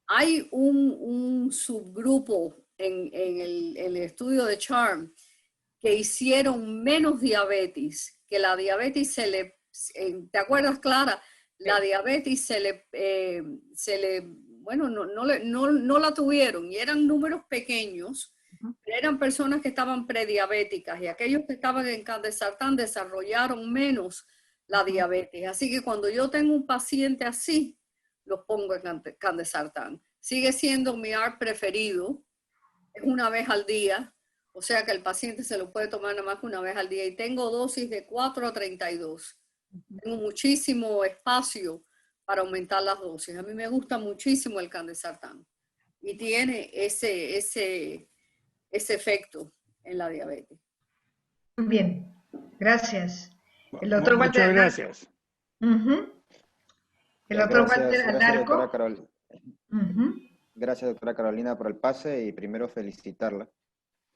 Hay un subgrupo en el estudio de CHARM que hicieron menos diabetes, que la diabetes se le, ¿te acuerdas, Clara? La diabetes bueno, no la tuvieron y eran números pequeños, pero eran personas que estaban prediabéticas y aquellos que estaban en candesartán desarrollaron menos la diabetes. Así que cuando yo tengo un paciente así, los pongo en candesartán. Sigue siendo mi ARB preferido, es una vez al día. O sea que el paciente se lo puede tomar nada más que una vez al día. Y tengo dosis de 4 a 32. Tengo muchísimo espacio para aumentar las dosis. A mí me gusta muchísimo el candesartán. Y tiene ese efecto en la diabetes. Muy bien, gracias. El doctor Walter. Muchas gracias. El doctor Walter Alarco. Gracias, doctora Carolina, por el pase y primero felicitarla.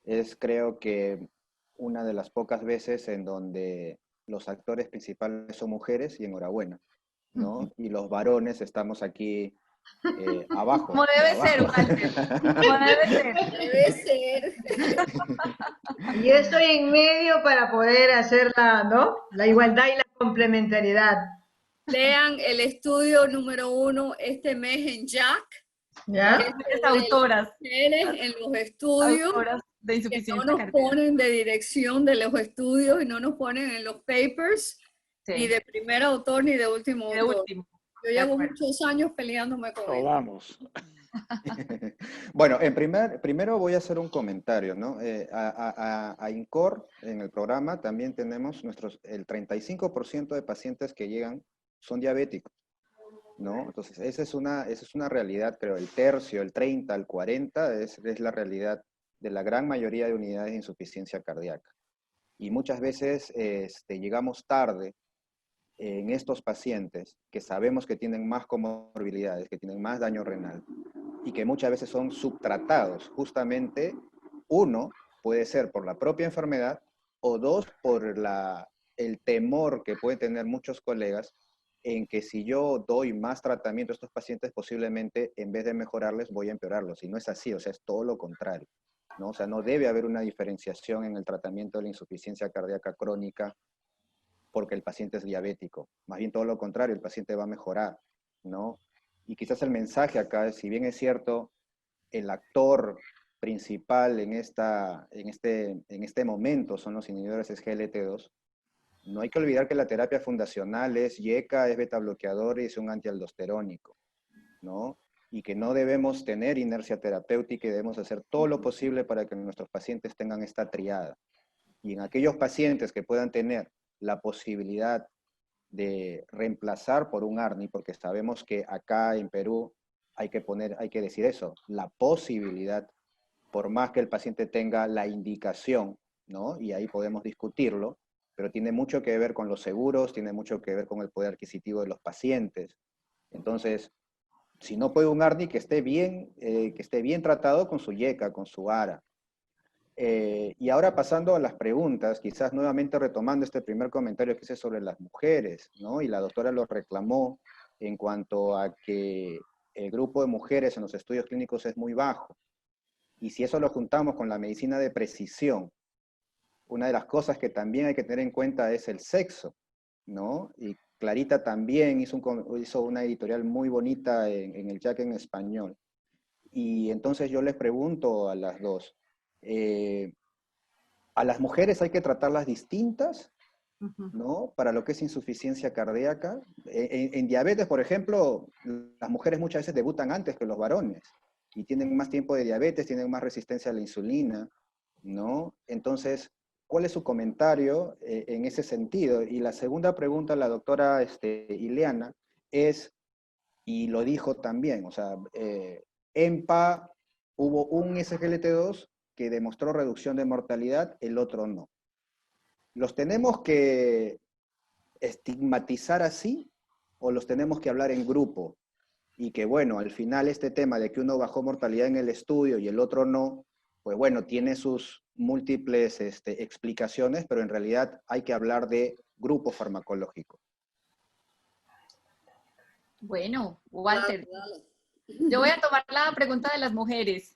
Es creo que una de las pocas veces en donde los actores principales son mujeres y enhorabuena, ¿no? Y los varones estamos aquí abajo. Como debe ser, Walter. Como debe ser. Debe ser. Yo estoy en medio para poder hacer la igualdad y la complementariedad. Lean el estudio número 1 este mes en Jack. ¿Ya? Es autoras. En los estudios. Autoras de insuficiencia que no nos ponen de dirección de los estudios y no nos ponen en los papers, ni de primer autor ni de último autor. Yo llevo muchos años peleándome con él. Vamos. Bueno, primero voy a hacer un comentario, ¿no? A INCOR, en el programa, también tenemos el 35% de pacientes que llegan son diabéticos, ¿no? Entonces, esa es una realidad, creo. El tercio, el 30, el 40 es la realidad de la gran mayoría de unidades de insuficiencia cardíaca. Y muchas veces llegamos tarde en estos pacientes que sabemos que tienen más comorbilidades, que tienen más daño renal y que muchas veces son subtratados. Justamente, uno, puede ser por la propia enfermedad o dos, por el temor que pueden tener muchos colegas en que si yo doy más tratamiento a estos pacientes, posiblemente en vez de mejorarles voy a empeorarlos. Y no es así, o sea, es todo lo contrario. ¿no? O sea, no debe haber una diferenciación en el tratamiento de la insuficiencia cardíaca crónica porque el paciente es diabético. Más bien todo lo contrario, el paciente va a mejorar, ¿no? Y quizás el mensaje acá es, si bien es cierto, el actor principal en este momento son los inhibidores SGLT2, no hay que olvidar que la terapia fundacional es YECA, es beta bloqueador y es un antialdosterónico, ¿no? Y que no debemos tener inercia terapéutica y debemos hacer todo lo posible para que nuestros pacientes tengan esta triada. Y en aquellos pacientes que puedan tener la posibilidad de reemplazar por un ARNI, porque sabemos que acá en Perú hay que decir eso, la posibilidad, por más que el paciente tenga la indicación, ¿no? Y ahí podemos discutirlo, pero tiene mucho que ver con los seguros, tiene mucho que ver con el poder adquisitivo de los pacientes. Entonces, si no puede un ARNI, que esté bien tratado con su YECA, con su ARA. Y ahora pasando a las preguntas, quizás nuevamente retomando este primer comentario que hice sobre las mujeres, ¿no? Y la doctora lo reclamó en cuanto a que el grupo de mujeres en los estudios clínicos es muy bajo. Y si eso lo juntamos con la medicina de precisión, una de las cosas que también hay que tener en cuenta es el sexo, ¿no? Y Clarita también hizo una editorial muy bonita en el Jack en español. Y entonces yo les pregunto a las dos, ¿a las mujeres hay que tratarlas distintas, ¿no? Para lo que es insuficiencia cardíaca. En diabetes, por ejemplo, las mujeres muchas veces debutan antes que los varones y tienen más tiempo de diabetes, tienen más resistencia a la insulina, ¿no? Entonces, ¿cuál es su comentario en ese sentido? Y la segunda pregunta, la doctora Ileana, es, y lo dijo también, o sea, EMPA hubo un SGLT2 que demostró reducción de mortalidad, el otro no. ¿Los tenemos que estigmatizar así o los tenemos que hablar en grupo? Y que bueno, al final este tema de que uno bajó mortalidad en el estudio y el otro no, pues bueno, tiene sus múltiples explicaciones, pero en realidad hay que hablar de grupo farmacológico. Bueno, Walter, Dale. yo voy a tomar la pregunta de las mujeres.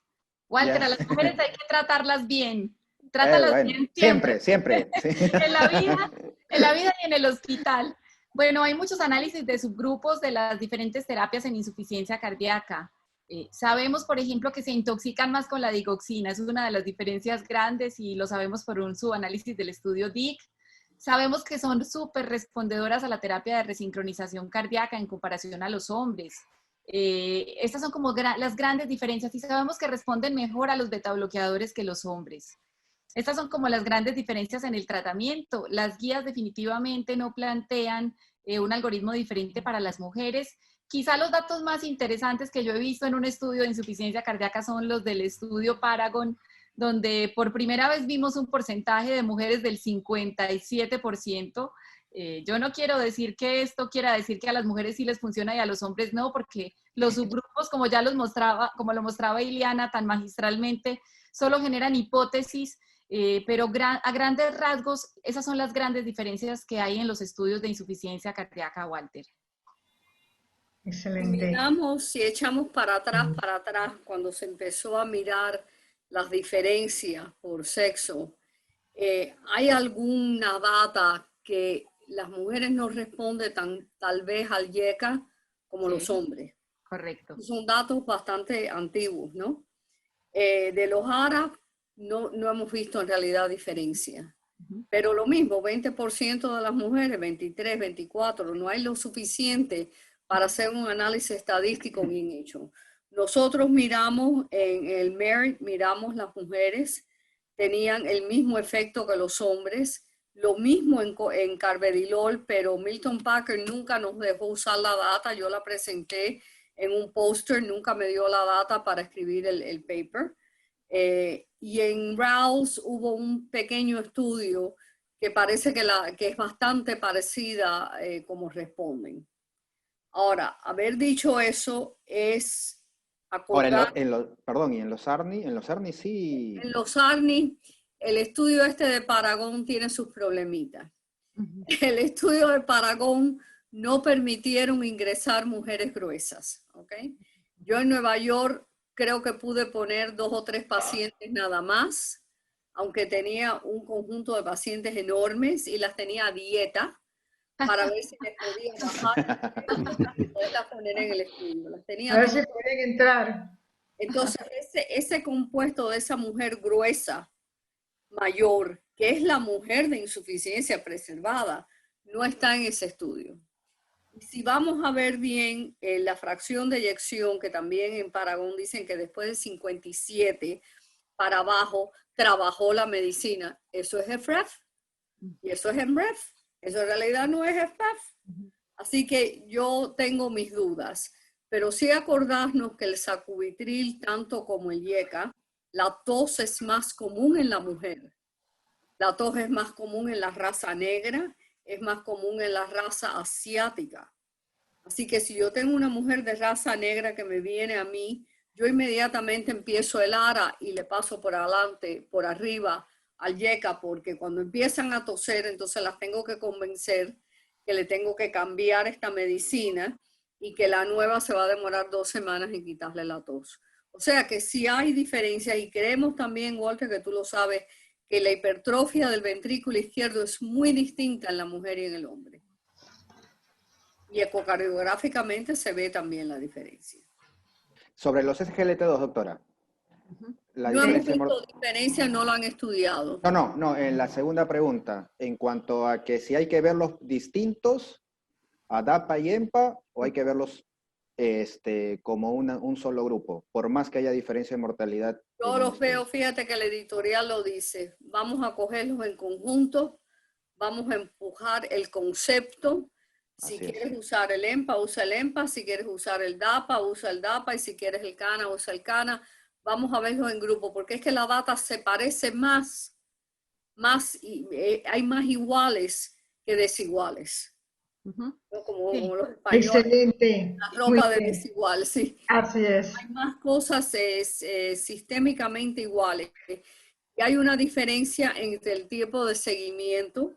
Walter, Ya. a las mujeres hay que tratarlas bien. Trátalas Bueno, bien siempre. siempre. Sí. En la vida y en el hospital. Bueno, hay muchos análisis de subgrupos de las diferentes terapias en insuficiencia cardíaca. Sabemos, por ejemplo, que se intoxican más con la digoxina. Eso es una de las diferencias grandes y lo sabemos por un subanálisis del estudio DIC. Sabemos que son súper respondedoras a la terapia de resincronización cardíaca en comparación a los hombres. Estas son como las grandes diferencias y sabemos que responden mejor a los betabloqueadores que los hombres. Estas son como las grandes diferencias en el tratamiento. Las guías definitivamente no plantean un algoritmo diferente para las mujeres. Quizá los datos más interesantes que yo he visto en un estudio de insuficiencia cardíaca son los del estudio Paragon, donde por primera vez vimos un porcentaje de mujeres del 57%. Yo no quiero decir que esto quiera decir que a las mujeres sí les funciona y a los hombres no, porque los subgrupos, como ya los mostraba, como lo mostraba Ileana tan magistralmente, solo generan hipótesis, pero a grandes rasgos, esas son las grandes diferencias que hay en los estudios de insuficiencia cardíaca, Walter. Excelente. Miramos, si echamos para atrás, cuando se empezó a mirar las diferencias por sexo, ¿hay alguna data que las mujeres no responden tal vez al YECA como los hombres? Correcto. Son datos bastante antiguos, ¿no? De los ARA no hemos visto en realidad diferencia. Pero lo mismo, 20% de las mujeres, 23, 24, no hay lo suficiente para hacer un análisis estadístico bien hecho. Nosotros miramos en el MERIT, miramos las mujeres, tenían el mismo efecto que los hombres, lo mismo en carvedilol, pero Milton Packard nunca nos dejó usar la data, yo la presenté en un póster, nunca me dio la data para escribir el paper. Y en Rouse hubo un pequeño estudio que parece que es bastante parecida como responden. Ahora, haber dicho eso es acordar... Ahora, perdón, ¿y en los ARNI sí? En los ARNI, el estudio de Paragon tiene sus problemitas. El estudio de Paragon no permitieron ingresar mujeres gruesas, ¿ok? Yo en Nueva York creo que pude poner 2 o 3 pacientes nada más, aunque tenía un conjunto de pacientes enormes y las tenía a dieta para ver si les podía bajar y poderlas poner en el estudio. Las tenía A ver todas. si pueden entrar. Entonces, ese compuesto de esa mujer gruesa, mayor, que es la mujer de insuficiencia preservada, no está en ese estudio. Si vamos a ver bien la fracción de eyección, que también en Paragon dicen que después de 57 para abajo trabajó la medicina, eso es EFREF y eso es EMREF, eso en realidad no es EFREF. Así que yo tengo mis dudas, pero sí acordarnos que el sacubitril, tanto como el IECA, la tos es más común en la mujer. La tos es más común en la raza negra, es más común en la raza asiática. Así que si yo tengo una mujer de raza negra que me viene a mí, yo inmediatamente empiezo el ARA y le paso por adelante, por arriba al IECA, porque cuando empiezan a toser, entonces las tengo que convencer que le tengo que cambiar esta medicina y que la nueva se va a demorar 2 semanas en quitarle la tos. O sea que sí hay diferencias y creemos también, Walter, que tú lo sabes, que la hipertrofia del ventrículo izquierdo es muy distinta en la mujer y en el hombre. Y ecocardiográficamente se ve también la diferencia. Sobre los SGLT2, doctora. La No hemos diferencia visto diferencia, no lo han estudiado. No, en la segunda pregunta, en cuanto a que si hay que verlos distintos a DAPA y EMPA, o hay que verlos como un solo grupo, por más que haya diferencia de mortalidad. Yo los veo, fíjate que el editorial lo dice, vamos a cogerlos en conjunto, vamos a empujar el concepto. Si quieres usar el EMPA, usa el EMPA, si quieres usar el DAPA, usa el DAPA, y si quieres el CANA, usa el CANA. Vamos a verlos en grupo, porque es que la data se parece más hay más iguales que desiguales. ¿No? Como los españoles. Excelente. La ropa de desigual, sí. Así es. Hay más cosas sistémicamente iguales. Y hay una diferencia entre el tiempo de seguimiento.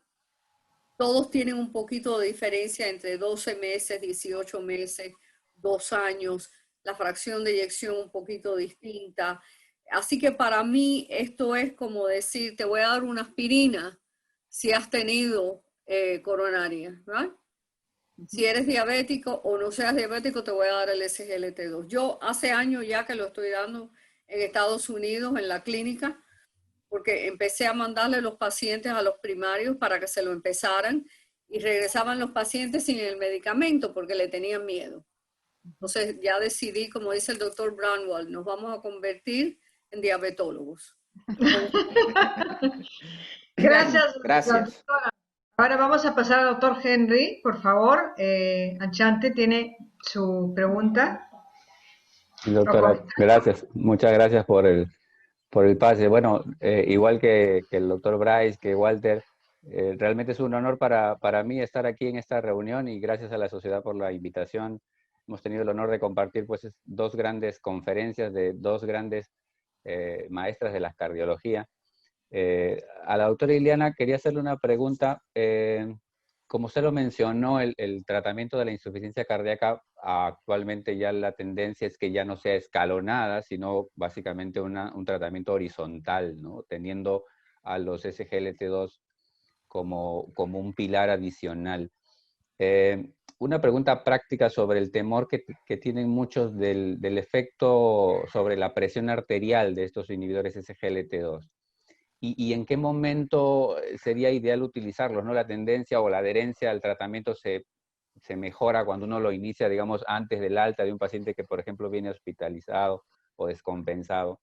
Todos tienen un poquito de diferencia entre 12 meses, 18 meses, 2 años. La fracción de eyección un poquito distinta. Así que para mí esto es como decir, te voy a dar una aspirina si has tenido coronaria, ¿right? Si eres diabético o no seas diabético, te voy a dar el SGLT2. Yo hace años ya que lo estoy dando en Estados Unidos, en la clínica, porque empecé a mandarle los pacientes a los primarios para que se lo empezaran y regresaban los pacientes sin el medicamento porque le tenían miedo. Entonces ya decidí, como dice el doctor Brownwald, nos vamos a convertir en diabetólogos. Gracias. Gracias. Ahora vamos a pasar al doctor Henry, por favor. Anchante tiene su pregunta. Doctora, gracias. Muchas gracias por el pase. Bueno, igual que el doctor Bryce, que Walter, realmente es un honor para mí estar aquí en esta reunión y gracias a la sociedad por la invitación. Hemos tenido el honor de compartir pues 2 grandes conferencias de 2 grandes maestras de la cardiología. A la doctora Iliana quería hacerle una pregunta. Como usted lo mencionó, el tratamiento de la insuficiencia cardíaca, actualmente ya la tendencia es que ya no sea escalonada, sino básicamente un tratamiento horizontal, ¿no? Teniendo a los SGLT2 como un pilar adicional. Una pregunta práctica sobre el temor que tienen muchos del efecto sobre la presión arterial de estos inhibidores SGLT2. ¿Y en qué momento sería ideal utilizarlos, ¿no? La tendencia o la adherencia al tratamiento se mejora cuando uno lo inicia, digamos, antes del alta de un paciente que, por ejemplo, viene hospitalizado o descompensado.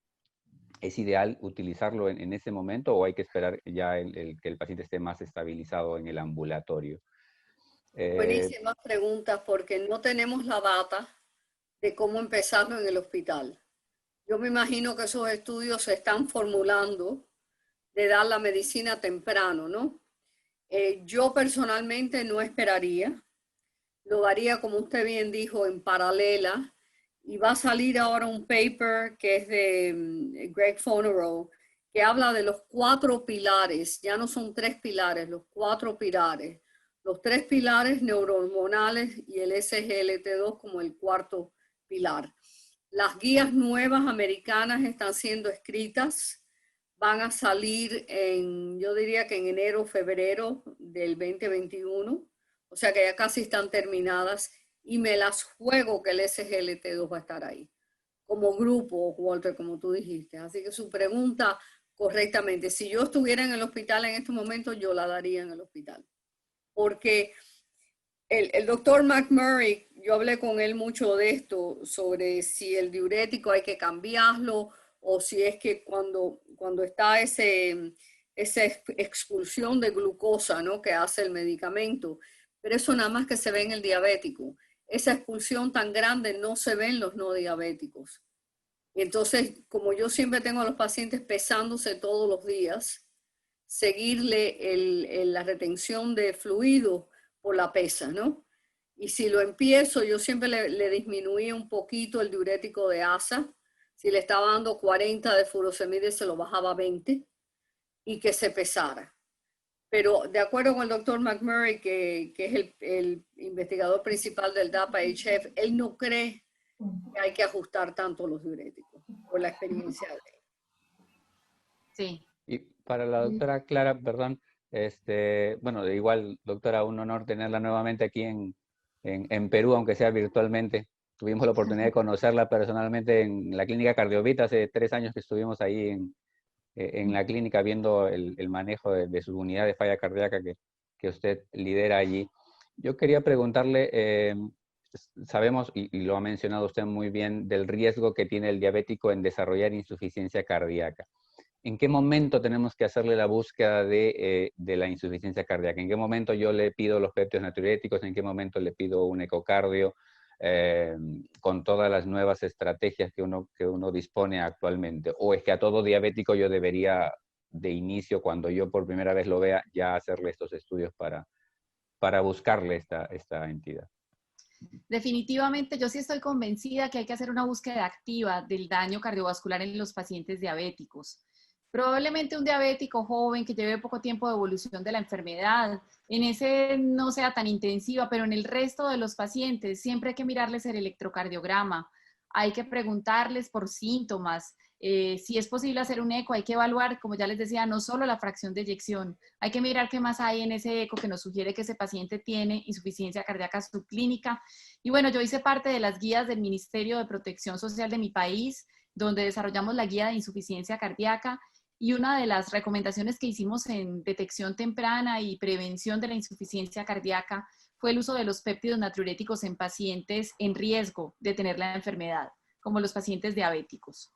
¿Es ideal utilizarlo en ese momento o hay que esperar ya que el paciente esté más estabilizado en el ambulatorio? Buenísimas preguntas porque no tenemos la data de cómo empezarlo en el hospital. Yo me imagino que esos estudios se están formulando de dar la medicina temprano, ¿no? Yo personalmente no esperaría, lo daría como usted bien dijo en paralela y va a salir ahora un paper que es de Greg Fonarow que habla de los 4 pilares, ya no son 3 pilares, los 4 pilares, los 3 pilares neurohormonales y el SGLT2 como el 4º pilar. Las guías nuevas americanas están siendo escritas, van a salir yo diría que en enero o febrero del 2021, o sea que ya casi están terminadas y me las juego que el SGLT2 va a estar ahí, como grupo, Walter, como tú dijiste. Así que su pregunta correctamente, si yo estuviera en el hospital en este momento, yo la daría en el hospital. Porque el doctor McMurray, yo hablé con él mucho de esto, sobre si el diurético hay que cambiarlo o si es que cuando está esa expulsión de glucosa, ¿no?, que hace el medicamento, pero eso nada más que se ve en el diabético. Esa expulsión tan grande no se ve en los no diabéticos. Entonces, como yo siempre tengo a los pacientes pesándose todos los días, seguirle la retención de fluido por la pesa, ¿no? Y si lo empiezo, yo siempre le disminuía un poquito el diurético de ASA. Si le estaba dando 40 de furosemide, se lo bajaba a 20 y que se pesara. Pero de acuerdo con el doctor McMurray, que es el investigador principal del DAPA-HF, él no cree que hay que ajustar tanto los diuréticos, por la experiencia de él. Sí. Y para la doctora Clara, perdón, bueno, igual, doctora, un honor tenerla nuevamente aquí en Perú, aunque sea virtualmente. Tuvimos la oportunidad de conocerla personalmente en la clínica Cardiovita hace 3 años que estuvimos ahí en la clínica viendo el manejo de su unidad de falla cardíaca que usted lidera allí. Yo quería preguntarle, sabemos, y lo ha mencionado usted muy bien, del riesgo que tiene el diabético en desarrollar insuficiencia cardíaca. ¿En qué momento tenemos que hacerle la búsqueda de la insuficiencia cardíaca? ¿En qué momento yo le pido los péptidos natriuréticos? ¿En qué momento le pido un ecocardio? Con todas las nuevas estrategias que uno dispone actualmente. ¿O es que a todo diabético yo debería, de inicio, cuando yo por primera vez lo vea, ya hacerle estos estudios para buscarle esta entidad? Definitivamente, yo sí estoy convencida que hay que hacer una búsqueda activa del daño cardiovascular en los pacientes diabéticos. Probablemente un diabético joven que lleve poco tiempo de evolución de la enfermedad, en ese no sea tan intensiva, pero en el resto de los pacientes siempre hay que mirarles el electrocardiograma, hay que preguntarles por síntomas, si es posible hacer un eco, hay que evaluar, como ya les decía, no solo la fracción de eyección, hay que mirar qué más hay en ese eco que nos sugiere que ese paciente tiene insuficiencia cardíaca subclínica. Y bueno, yo hice parte de las guías del Ministerio de Protección Social de mi país, donde desarrollamos la guía de insuficiencia cardíaca. Y una de las recomendaciones que hicimos en detección temprana y prevención de la insuficiencia cardíaca fue el uso de los péptidos natriuréticos en pacientes en riesgo de tener la enfermedad, como los pacientes diabéticos.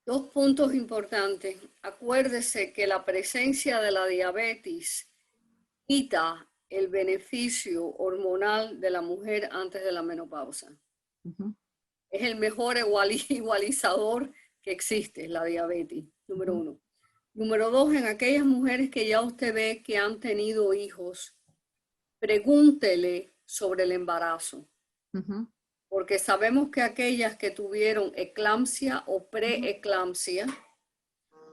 2 puntos importantes. Acuérdese que la presencia de la diabetes quita el beneficio hormonal de la mujer antes de la menopausa. Es el mejor igualizador que existe, la diabetes, número 1. Número 2, en aquellas mujeres que ya usted ve que han tenido hijos, pregúntele sobre el embarazo. Porque sabemos que aquellas que tuvieron eclampsia o preeclampsia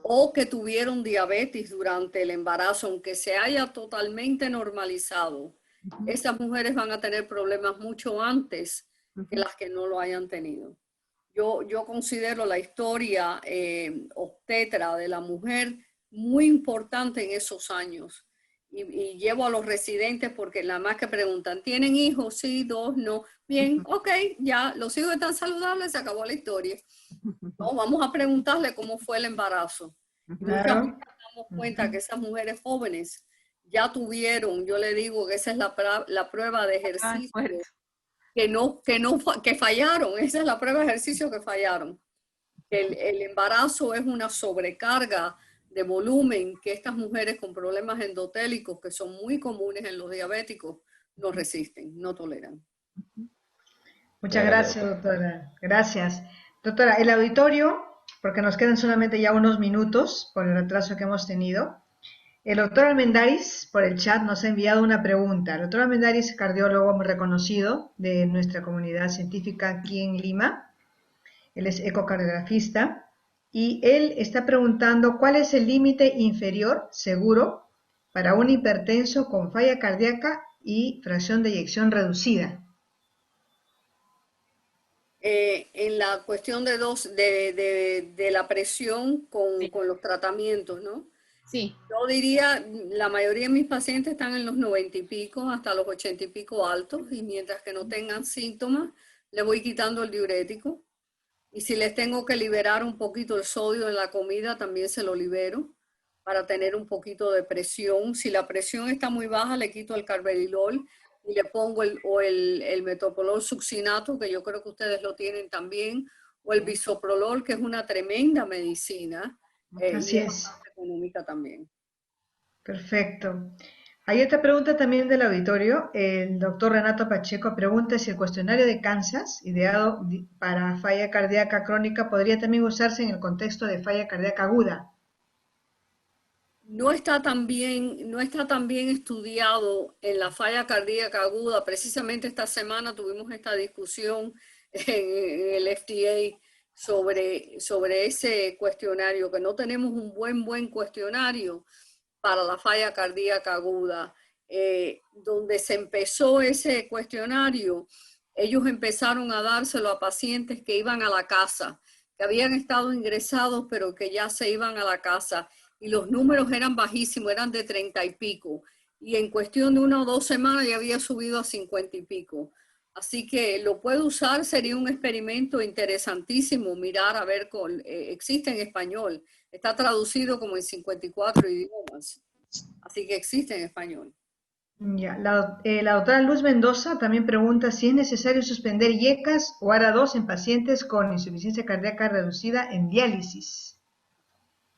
o que tuvieron diabetes durante el embarazo, aunque se haya totalmente normalizado, esas mujeres van a tener problemas mucho antes que las que no lo hayan tenido. Yo considero la historia obstetra de la mujer muy importante en esos años. Y llevo a los residentes porque nada más que preguntan, ¿tienen hijos? Sí, 2, no. Bien, ok, ya, los hijos están saludables, se acabó la historia. No, vamos a preguntarle cómo fue el embarazo. Claro. Muchas veces nos damos cuenta que esas mujeres jóvenes ya tuvieron, yo le digo que esa es la prueba de ejercicio. Que fallaron, esa es la prueba de ejercicio que fallaron. El embarazo es una sobrecarga de volumen que estas mujeres con problemas endotélicos, que son muy comunes en los diabéticos, no resisten, no toleran. Muchas gracias, doctora. Gracias. Doctora, el auditorio, porque nos quedan solamente ya unos minutos por el retraso que hemos tenido. El doctor Almendaris, por el chat, nos ha enviado una pregunta. El doctor Almendaris es cardiólogo muy reconocido de nuestra comunidad científica aquí en Lima. Él es ecocardiografista y él está preguntando cuál es el límite inferior seguro para un hipertenso con falla cardíaca y fracción de eyección reducida. En la cuestión de la presión Sí. con los tratamientos, ¿no? Sí. Yo diría, la mayoría de mis pacientes están en los 90 y pico, hasta los 80 y pico altos, y mientras que no tengan síntomas, le voy quitando el diurético. Y si les tengo que liberar un poquito el sodio en la comida, también se lo libero para tener un poquito de presión. Si la presión está muy baja, le quito el carvedilol y le pongo el metoprolol succinato, que yo creo que ustedes lo tienen también, o el bisoprolol, que es una tremenda medicina Así y es es. bastante económica también. Perfecto. Hay otra pregunta también del auditorio. El doctor Renato Pacheco pregunta si el cuestionario de Kansas, ideado para falla cardíaca crónica, podría también usarse en el contexto de falla cardíaca aguda. No está tan bien estudiado en la falla cardíaca aguda. Precisamente esta semana tuvimos esta discusión en el FDA sobre ese cuestionario, que no tenemos un buen cuestionario para la falla cardíaca aguda. Donde se empezó ese cuestionario, ellos empezaron a dárselo a pacientes que iban a la casa, que habían estado ingresados, pero que ya se iban a la casa. Y los números eran bajísimos, eran de 30 y pico. Y en cuestión de 1 o 2 semanas ya había subido a 50 y pico. Así que lo puede usar, sería un experimento interesantísimo, mirar a ver, existe en español, está traducido como en 54 idiomas, así que existe en español. Ya. La doctora Luz Mendoza también pregunta si es necesario suspender IECAS o ARA2 en pacientes con insuficiencia cardíaca reducida en diálisis.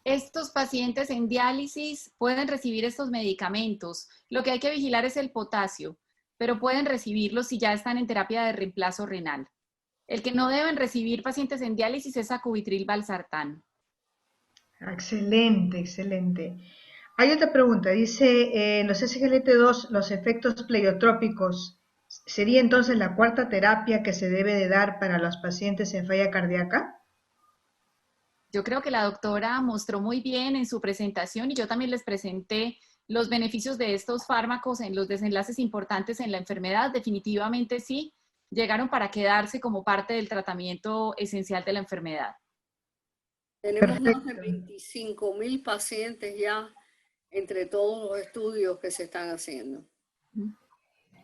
Estos pacientes en diálisis pueden recibir estos medicamentos. Lo que hay que vigilar es el potasio, pero pueden recibirlos si ya están en terapia de reemplazo renal. El que no deben recibir pacientes en diálisis es sacubitril valsartán. Excelente, excelente. Hay otra pregunta, dice, en los SGLT2, los efectos pleiotrópicos, ¿sería entonces la cuarta terapia que se debe de dar para los pacientes en falla cardíaca? Yo creo que la doctora mostró muy bien en su presentación y yo también les presenté los beneficios de estos fármacos en los desenlaces importantes en la enfermedad. Definitivamente sí, llegaron para quedarse como parte del tratamiento esencial de la enfermedad. Tenemos más de 25,000 pacientes ya entre todos los estudios que se están haciendo.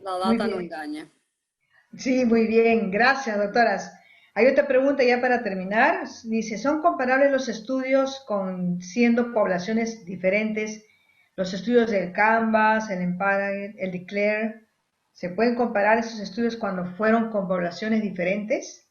La data no engaña. Sí, muy bien. Gracias, doctoras. Hay otra pregunta ya para terminar. Dice, ¿son comparables los estudios siendo poblaciones diferentes? Los estudios del Canvas, el Empower, el Declare, ¿se pueden comparar esos estudios cuando fueron con poblaciones diferentes?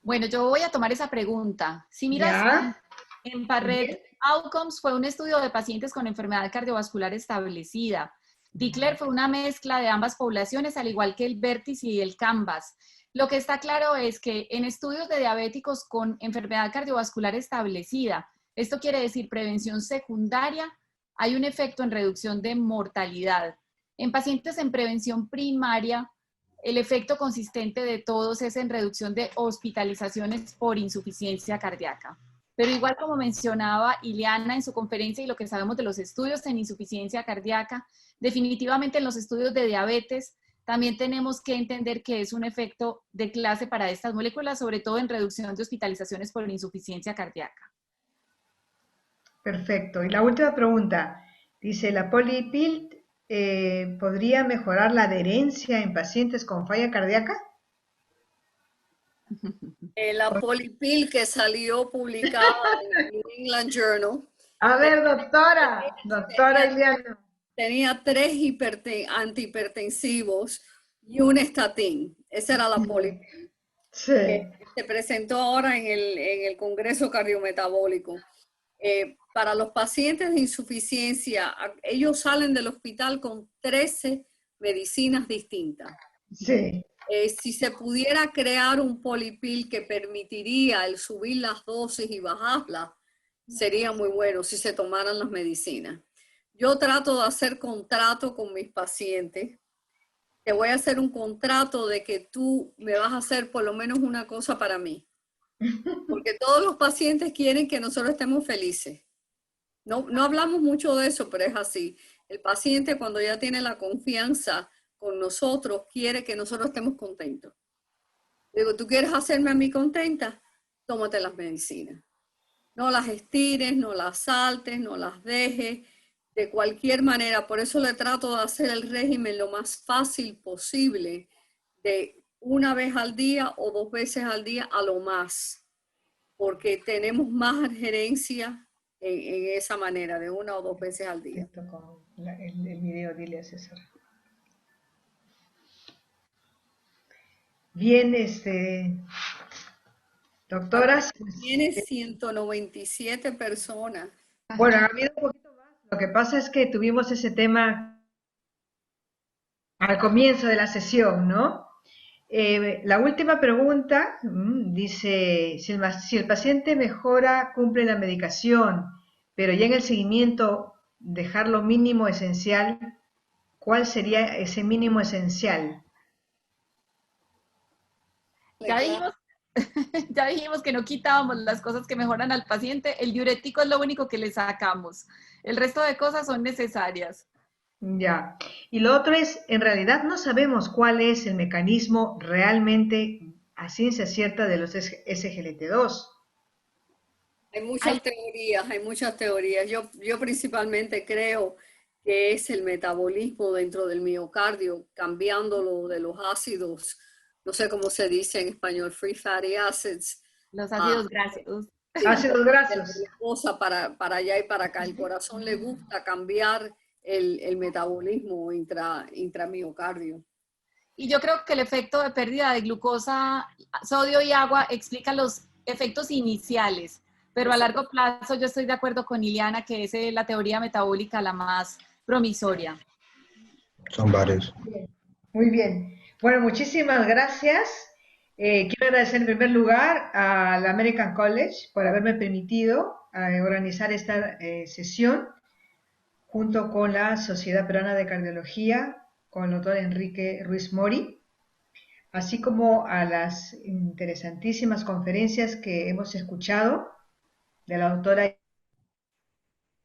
Bueno, yo voy a tomar esa pregunta. Si miras, en Parrett Outcomes fue un estudio de pacientes con enfermedad cardiovascular establecida. Declare fue una mezcla de ambas poblaciones, al igual que el Vertis y el Canvas. Lo que está claro es que en estudios de diabéticos con enfermedad cardiovascular establecida, esto quiere decir prevención secundaria, hay un efecto en reducción de mortalidad. En pacientes en prevención primaria, el efecto consistente de todos es en reducción de hospitalizaciones por insuficiencia cardíaca. Pero igual como mencionaba Ileana en su conferencia y lo que sabemos de los estudios en insuficiencia cardíaca, definitivamente en los estudios de diabetes también tenemos que entender que es un efecto de clase para estas moléculas, sobre todo en reducción de hospitalizaciones por insuficiencia cardíaca. Perfecto. Y la última pregunta, dice, ¿la PolyPill podría mejorar la adherencia en pacientes con falla cardíaca? La PolyPill que salió publicada en el New England Journal. A ver, doctora Ileana. Tenía 3 antihipertensivos y un estatín. Esa era la PolyPill. Sí. Se presentó ahora en el Congreso Cardiometabólico. Para los pacientes de insuficiencia, ellos salen del hospital con 13 medicinas distintas. Sí. Si se pudiera crear un PolyPill que permitiría el subir las dosis y bajarlas, sería muy bueno si se tomaran las medicinas. Yo trato de hacer contrato con mis pacientes. Te voy a hacer un contrato de que tú me vas a hacer por lo menos una cosa para mí. Porque todos los pacientes quieren que nosotros estemos felices. No hablamos mucho de eso, pero es así. El paciente, cuando ya tiene la confianza con nosotros, quiere que nosotros estemos contentos. Digo, ¿tú quieres hacerme a mí contenta? Tómate las medicinas. No las estires, no las saltes, no las dejes, de cualquier manera. Por eso le trato de hacer el régimen lo más fácil posible, de una vez al día o 2 veces al día a lo más, porque tenemos más gerencia en esa manera, de 1 o 2 veces al día. El video, dile a César. Bien, doctoras. Tiene 197 personas. Bueno, ha habido un poquito más. Lo que pasa es que tuvimos ese tema al comienzo de la sesión, ¿no? La última pregunta dice, si el paciente mejora, cumple la medicación, pero ya en el seguimiento dejar lo mínimo esencial, ¿cuál sería ese mínimo esencial? Ya dijimos que no quitábamos las cosas que mejoran al paciente, el diurético es lo único que le sacamos, el resto de cosas son necesarias. Ya, y lo otro es, en realidad no sabemos cuál es el mecanismo realmente a ciencia cierta de los SGLT2. Hay muchas teorías. Yo principalmente creo que es el metabolismo dentro del miocardio, cambiándolo de los ácidos, no sé cómo se dice en español, free fatty acids. Los ácidos grasos. Ácidos grasos. Para allá y para acá. El corazón le gusta cambiar el metabolismo intramiocardio. Y yo creo que el efecto de pérdida de glucosa, sodio y agua explica los efectos iniciales, pero a largo plazo yo estoy de acuerdo con Iliana que es la teoría metabólica la más promisoria. Son varios. Bien, muy bien. Bueno, muchísimas gracias. Quiero agradecer en primer lugar al American College por haberme permitido organizar esta sesión junto con la Sociedad Peruana de Cardiología, con el doctor Enrique Ruiz Mori, así como a las interesantísimas conferencias que hemos escuchado de la doctora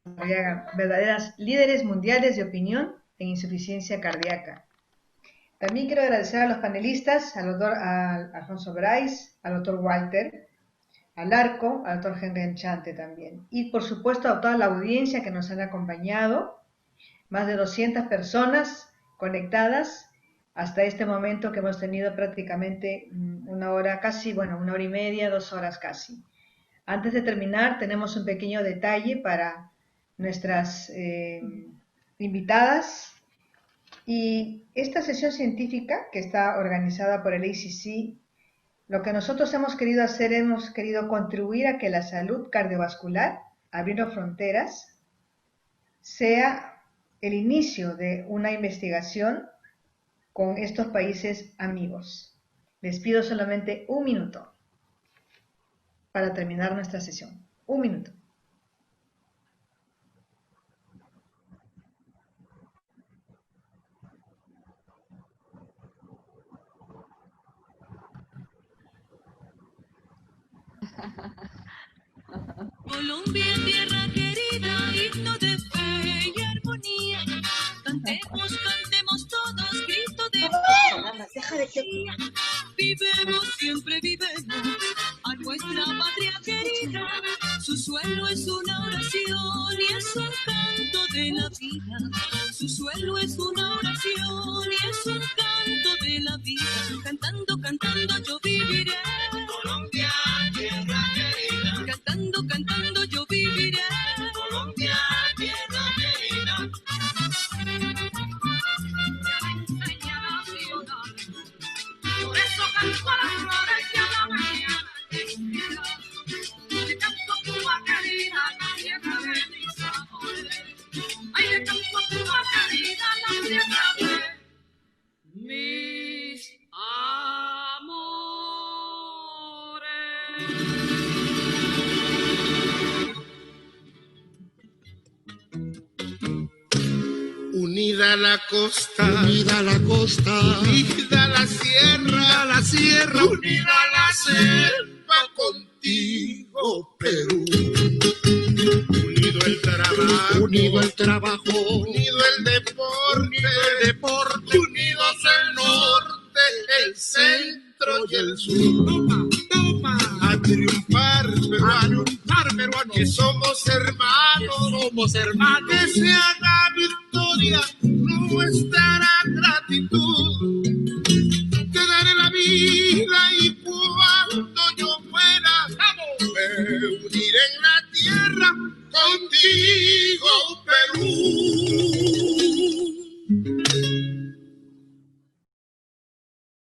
verdaderas líderes mundiales de opinión en insuficiencia cardíaca. También quiero agradecer a los panelistas, al doctor Alfonso Bryce, al doctor Walter, al ARCO, al doctor Henry Enchante también. Y por supuesto a toda la audiencia que nos han acompañado, más de 200 personas conectadas hasta este momento que hemos tenido prácticamente una hora casi, bueno, 1 hora y media, 2 horas casi. Antes de terminar tenemos un pequeño detalle para nuestras invitadas. Y esta sesión científica que está organizada por el ACC, lo que nosotros hemos querido hacer, hemos querido contribuir a que la salud cardiovascular, abriendo fronteras, sea el inicio de una investigación con estos países amigos. Les pido solamente 1 minuto para terminar nuestra sesión. 1 minuto. Colombia, tierra querida, himno de fe y armonía. Cantemos, cantemos todos, grito de poesía. Vivemos, siempre vivemos a nuestra patria querida. Su suelo es una oración y es un canto de la vida. Su suelo es una oración y es un canto de la vida. Cantando, cantando yo viviré. Colombia, tierra querida. Cantando, cantando yo viviré. Colombia, tierra querida. Por eso canto a las flores y a la mañana. Le canto a Cuba querida, la tierra de mis amores. Ay, le canto a Cuba querida, la tierra de mis amores. Unida la costa, unida la costa, unida la sierra, unida la selva contigo, Perú. Unido el trabajo, unido el deporte, unidos el norte, el centro y el sur. Toma, a triunfar peruano, que somos hermanos, que se haga victoria nuestra gratitud. Te daré la vida y cuando yo pueda me uniré en la tierra contigo.